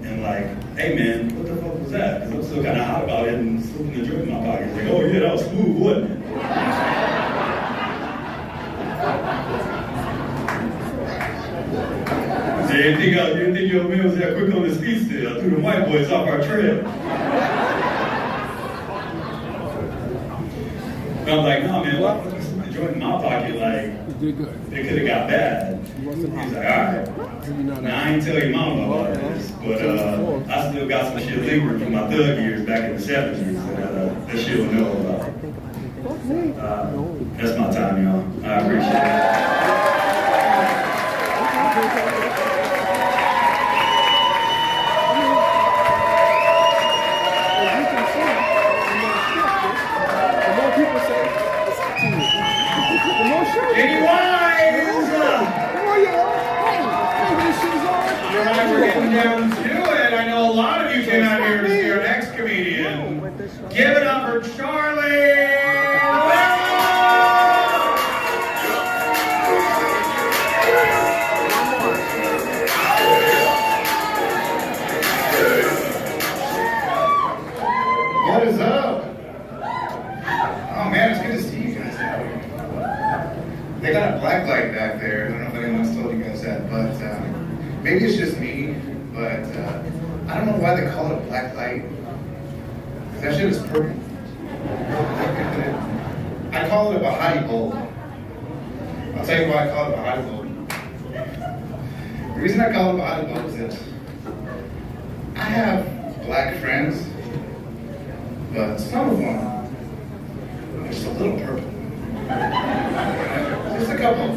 And like, hey man, what the fuck was that? Because I'm still kind of hot about it and slipping the joint in my pocket. He's like, oh yeah, that was smooth, wasn't it? You didn't think your man was that quick on his feet still. I threw the white boys off our trail. And I'm like, no man, what the fuck is my joint in my pocket? Like, they could have got bad. He's like, all right. Now, I ain't tell your mama about this, but I still got some shit lingering from my thug years back in the 70s that she'll know about. That's my time, y'all. I appreciate it. All right, we're getting down to it. I know a lot of you came out here to see our next comedian. Give it up for Charlie! What is up? Oh man, it's good to see you guys out here. They got a black light back there. I don't know if anyone's told you guys that, but maybe it's just me, but I don't know why they call it a black light. That shit is purple. I call it a Bahati bulb. I'll tell you why I call it a Bahati bulb. The reason I call it a Bahati bulb is this. I have black friends, but some of them are just a little purple. Just a couple.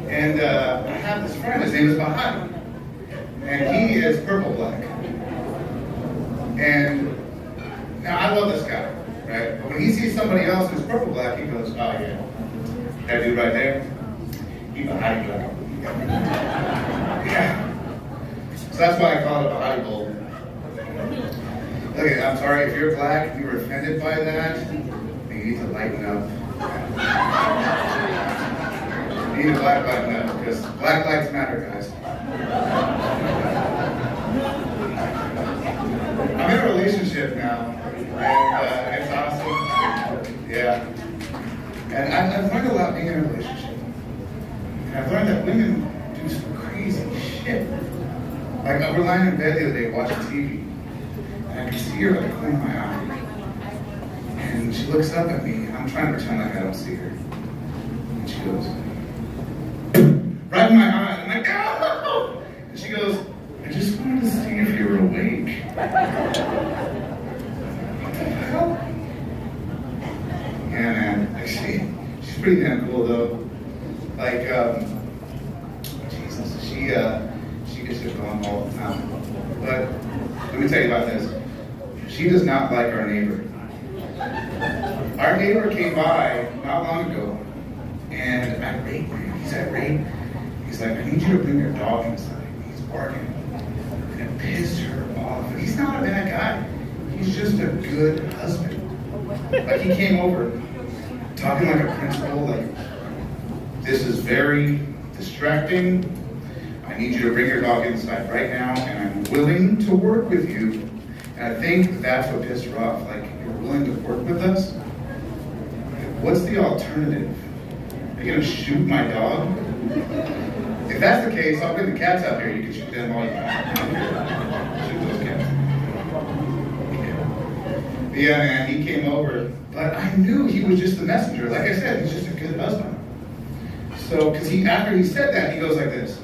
And I have this friend, his name is Bahati. And he is purple black. And now I love this guy, right? But when he sees somebody else who's purple black, he goes, oh yeah, that dude right there, he Bahati black. Yeah. So that's why I call it a Bahati bulb. Okay, I'm sorry, if you're black and you were offended by that, you need to lighten up. You need to lighten up, because black lives matter, guys. I'm in a relationship now, and it's awesome. Yeah. And I've learned a lot being in a relationship. And I've learned that women do some crazy shit. Like, I was lying in bed the other day watching TV, and I could see her at the corner of my eye. And And she looks up at me, and I'm trying to pretend like I don't see her. And she goes, right in my eye. I'm like, no! And she goes, I just wanted to see if you were awake. What the hell? Yeah, man. Actually, she's pretty damn cool, though. Like, Jesus, she gets it going all the time. But let me tell you about this. She does not like our neighbor. Our neighbor came by not long ago, and irate, man. He's irate. He's like, I need you to bring your dog inside. He's barking. And it pissed her off. And he's not a bad guy. He's just a good husband. Like, he came over talking like a principal, like, this is very distracting. I need you to bring your dog inside right now, and I'm willing to work with you. And I think that's what pissed her off. Like, you're willing to work with us? What's the alternative? Are you gonna shoot my dog? If that's the case, I'll bring the cats out here. You can shoot them all you want. Shoot those cats. Yeah, man, he came over, but I knew he was just the messenger. Like I said, he's just a good husband. So, because after he said that, he goes like this.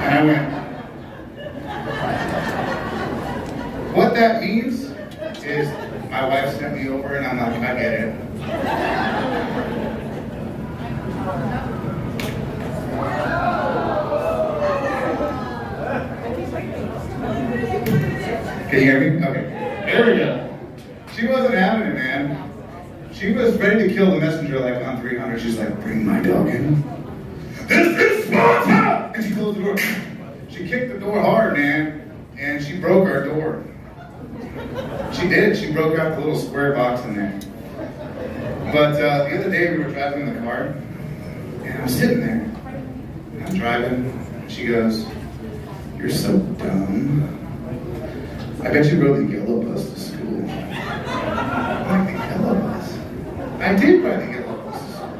And I went, what that means is my wife sent me over, and I'm like, I get it. Can you hear me? Okay. There we go. She wasn't having it, man. She was ready to kill the messenger like on 300. She's like, bring my dog in. This is Sparta! And she closed the door. She kicked the door hard, man. And she broke our door. She did. She broke out the little square box in there. But the other day we were driving in the car. And I'm sitting there. And I'm driving. And she goes, you're so dumb. I bet you rode the yellow bus to school. I'm like, the yellow bus? I did ride the yellow bus to school.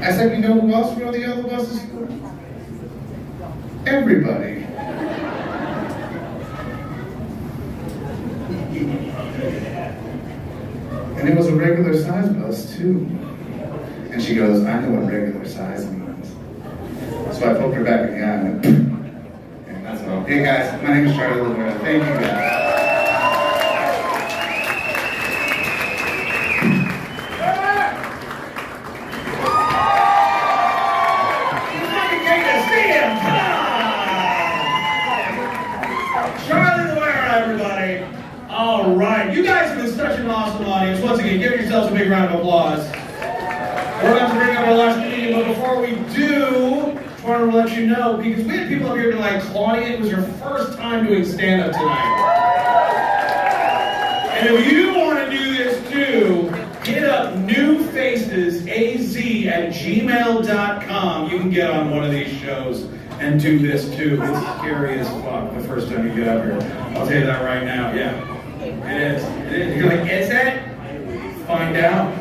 I said, you know who else rode the yellow bus to school? Everybody. And it was a regular size bus, too. And she goes, I know what regular size means. So I poked her back in the eye and went, and that's all. Hey guys, my name is Charlie Lillard. Thank you guys. All right, you guys have been such an awesome audience. Once again, give yourselves a big round of applause. We're about to bring up our last meeting, but before we do, I just wanted to let you know, because we had people up here like, Claudia, it was your first time doing stand-up tonight. And if you want to do this too, hit up newfacesaz@gmail.com. You can get on one of these shows and do this too. It's scary as fuck the first time you get up here. I'll tell you that right now, yeah. It is. You're like, is it? Find out.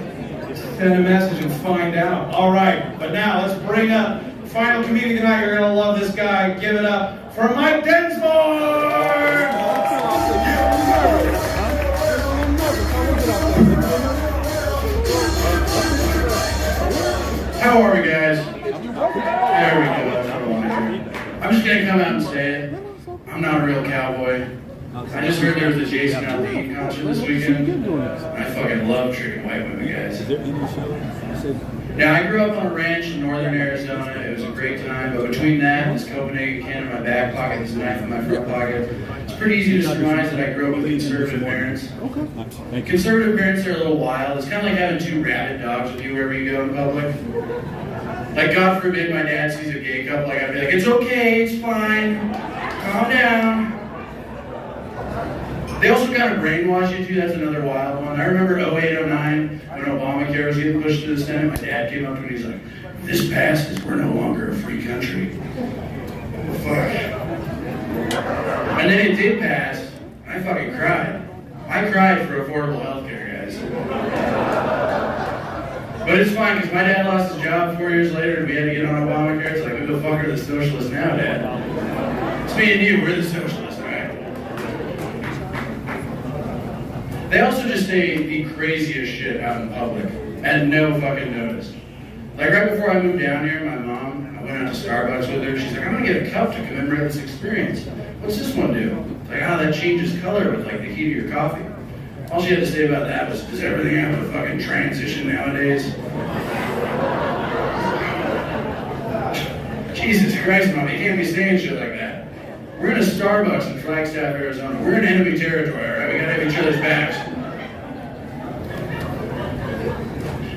Send a message and find out. All right, but now let's bring up the final comedian tonight. You're going to love this guy. Give it up for Mike Densmore! How are we, guys? There we go. That's what I want to hear. I'm just going to come out and say it. I'm not a real cowboy. I just heard there was a Jason Aldean concert this weekend. I fucking love tricking white women, guys. Now, I grew up on a ranch in northern Arizona. It was a great time, but between that and this Copenhagen can in my back pocket, this knife in my front pocket, it's pretty easy to surmise that I grew up with conservative parents. Conservative parents are a little wild. It's kind of like having two rabid dogs with you wherever you go in public. Like, God forbid my dad sees a gay couple, like, I'd be like, it's okay, it's fine, calm down. They also kind of brainwash you too, that's another wild one. I remember 08, 09, when Obamacare was getting pushed to the Senate, my dad came up to me and he's like, if this passes, we're no longer a free country. Oh, fuck. And then it did pass, and I fucking cried. I cried for affordable health care, guys. But it's fine, because my dad lost his job 4 years later and we had to get on Obamacare. It's like, who the fuck are the socialists now, Dad? It's me and you, we're the socialists, right? They also just say the craziest shit out in public and no fucking notice. Like right before I moved down here, my mom, I went out to Starbucks with her. She's like, I'm gonna get a cup to commemorate this experience. What's this one do? It's like, oh, that changes color with like the heat of your coffee. All she had to say about that was, does everything have a fucking transition nowadays? Jesus Christ, Mom, you can't be saying shit like that. We're in a Starbucks in Flagstaff, Arizona. We're in enemy territory, all right? We gotta have each other's backs.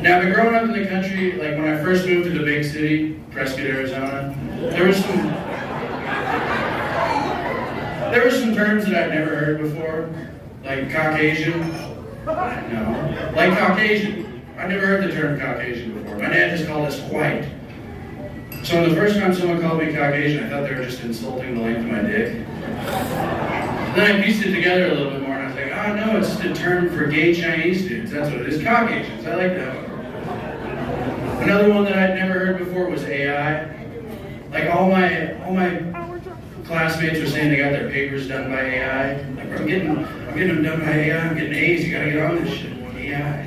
Now, but growing up in the country, like when I first moved to the big city, Prescott, Arizona, there were some terms that I'd never heard before, like Caucasian. No, like Caucasian. I'd never heard the term Caucasian before. My dad just called us white. So the first time someone called me Caucasian, I thought they were just insulting the length of my dick. Then I pieced it together a little bit more, and I was like, oh no, it's just a term for gay Chinese dudes. That's what it is, Caucasians. I like that one. Another one that I'd never heard before was AI. Like all my classmates were saying they got their papers done by AI. Like, I'm getting them done by AI. I'm getting A's. You gotta get on this shit. AI.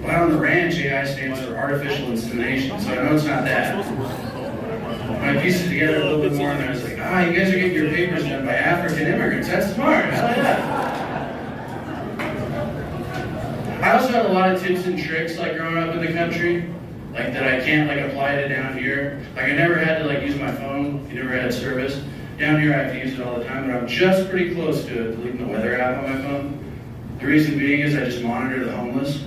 Well, out on the ranch, AI stands for artificial insemination, so I know it's not that. When I pieced it together a little bit more, and I was like, you guys are getting your papers done by African immigrants. That's smart. I like that. I also had a lot of tips and tricks, like growing up in the country, like that I can't like apply to down here. Like I never had to like use my phone. You never had service. Down here I have to use it all the time, but I'm just pretty close to deleting the weather app on my phone. The reason being is I just monitor the homeless.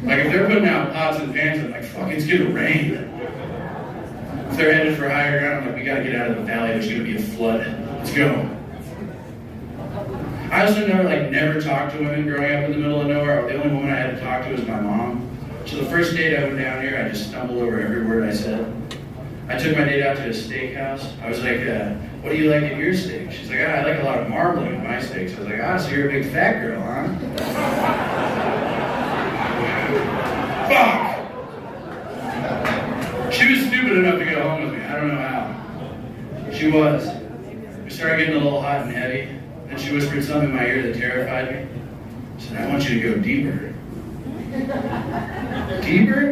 Like if they're putting out pots and pans, I'm like, fuck, it's gonna rain. If they're headed for higher ground, I'm like, we gotta get out of the valley, there's gonna be a flood. Let's go. I also never talked to women growing up in the middle of nowhere. The only woman I had to talk to was my mom. So the first date I went down here, I just stumbled over every word I said. I took my date out to a steakhouse. I was like, what do you like in your steak? She's like, I like a lot of marbling in my steaks. I was like, so you're a big fat girl, huh? Fuck! She was stupid enough to go home with me. I don't know how. She was. We started getting a little hot and heavy. Then she whispered something in my ear that terrified me. She said, I want you to go deeper. Deeper?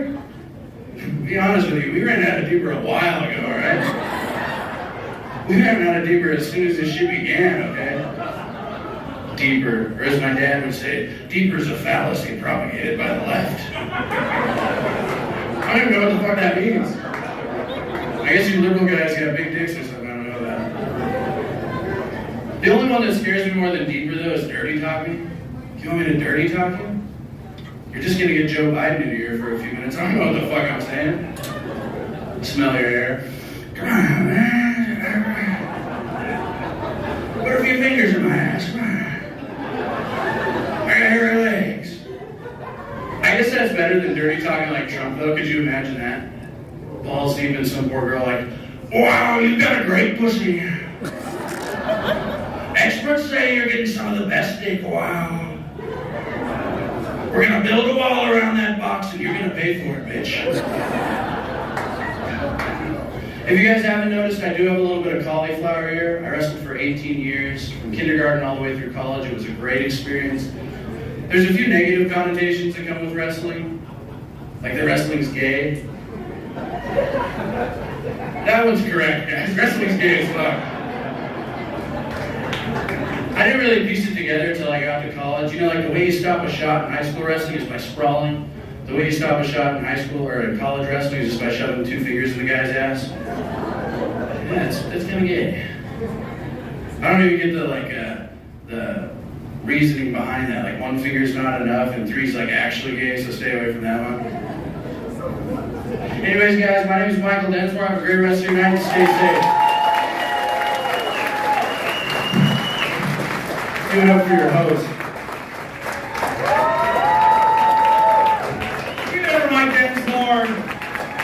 Be honest with you, we ran out of deeper a while ago, alright? We ran out of deeper as soon as this shit began, okay? Deeper, or as my dad would say, deeper is a fallacy propagated by the left. I don't even know what the fuck that means. I guess you liberal guys got big dicks or something, I don't know that. The only one that scares me more than deeper, though, is dirty talking. You want me to dirty talk you? You're just gonna get Joe Biden into your ear for a few minutes. I don't know what the fuck I'm saying. Smell your hair. Come on, man. Put a few fingers in my ass. Come on. I got hairy legs. I guess that's better than dirty talking like Trump, though. Could you imagine that? Balls deep in some poor girl like, wow, you got a great pussy. Experts say you're getting some of the best dick. Wow. We're gonna build a wall around that box and you're gonna pay for it, bitch. If you guys haven't noticed, I do have a little bit of cauliflower here. I wrestled for 18 years, from kindergarten all the way through college. It was a great experience. There's a few negative connotations that come with wrestling. Like that wrestling's gay. That one's correct, guys. Wrestling's gay as fuck. I didn't really piece it together until I got to college. You know, like the way you stop a shot in high school wrestling is by sprawling. The way you stop a shot in high school or in college wrestling is just by shoving 2 fingers in the guy's ass. Yeah, it's kind of gay. I don't even get the reasoning behind that. Like 1 finger's not enough and 3's like actually gay, so stay away from that one. Anyways, guys, my name is Michael Densmore. Have a great rest of your night. Stay safe. Give it up for your host. Give it up for Mike Densmore.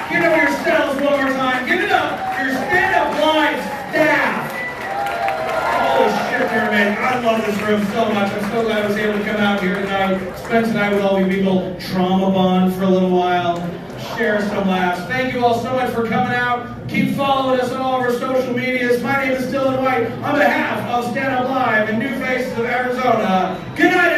Give it up for yourselves one more time. Give it up for your stand-up live staff. Holy shit, man. I love this room so much. I'm so glad I was able to come out here tonight, spend tonight with all you people, trauma bond for a little while, share some laughs. Thank you all so much for coming out. Keep following us on all of our social medias. My name is Dylan White. On behalf of Stand Up Live and New Faces of Arizona, good night.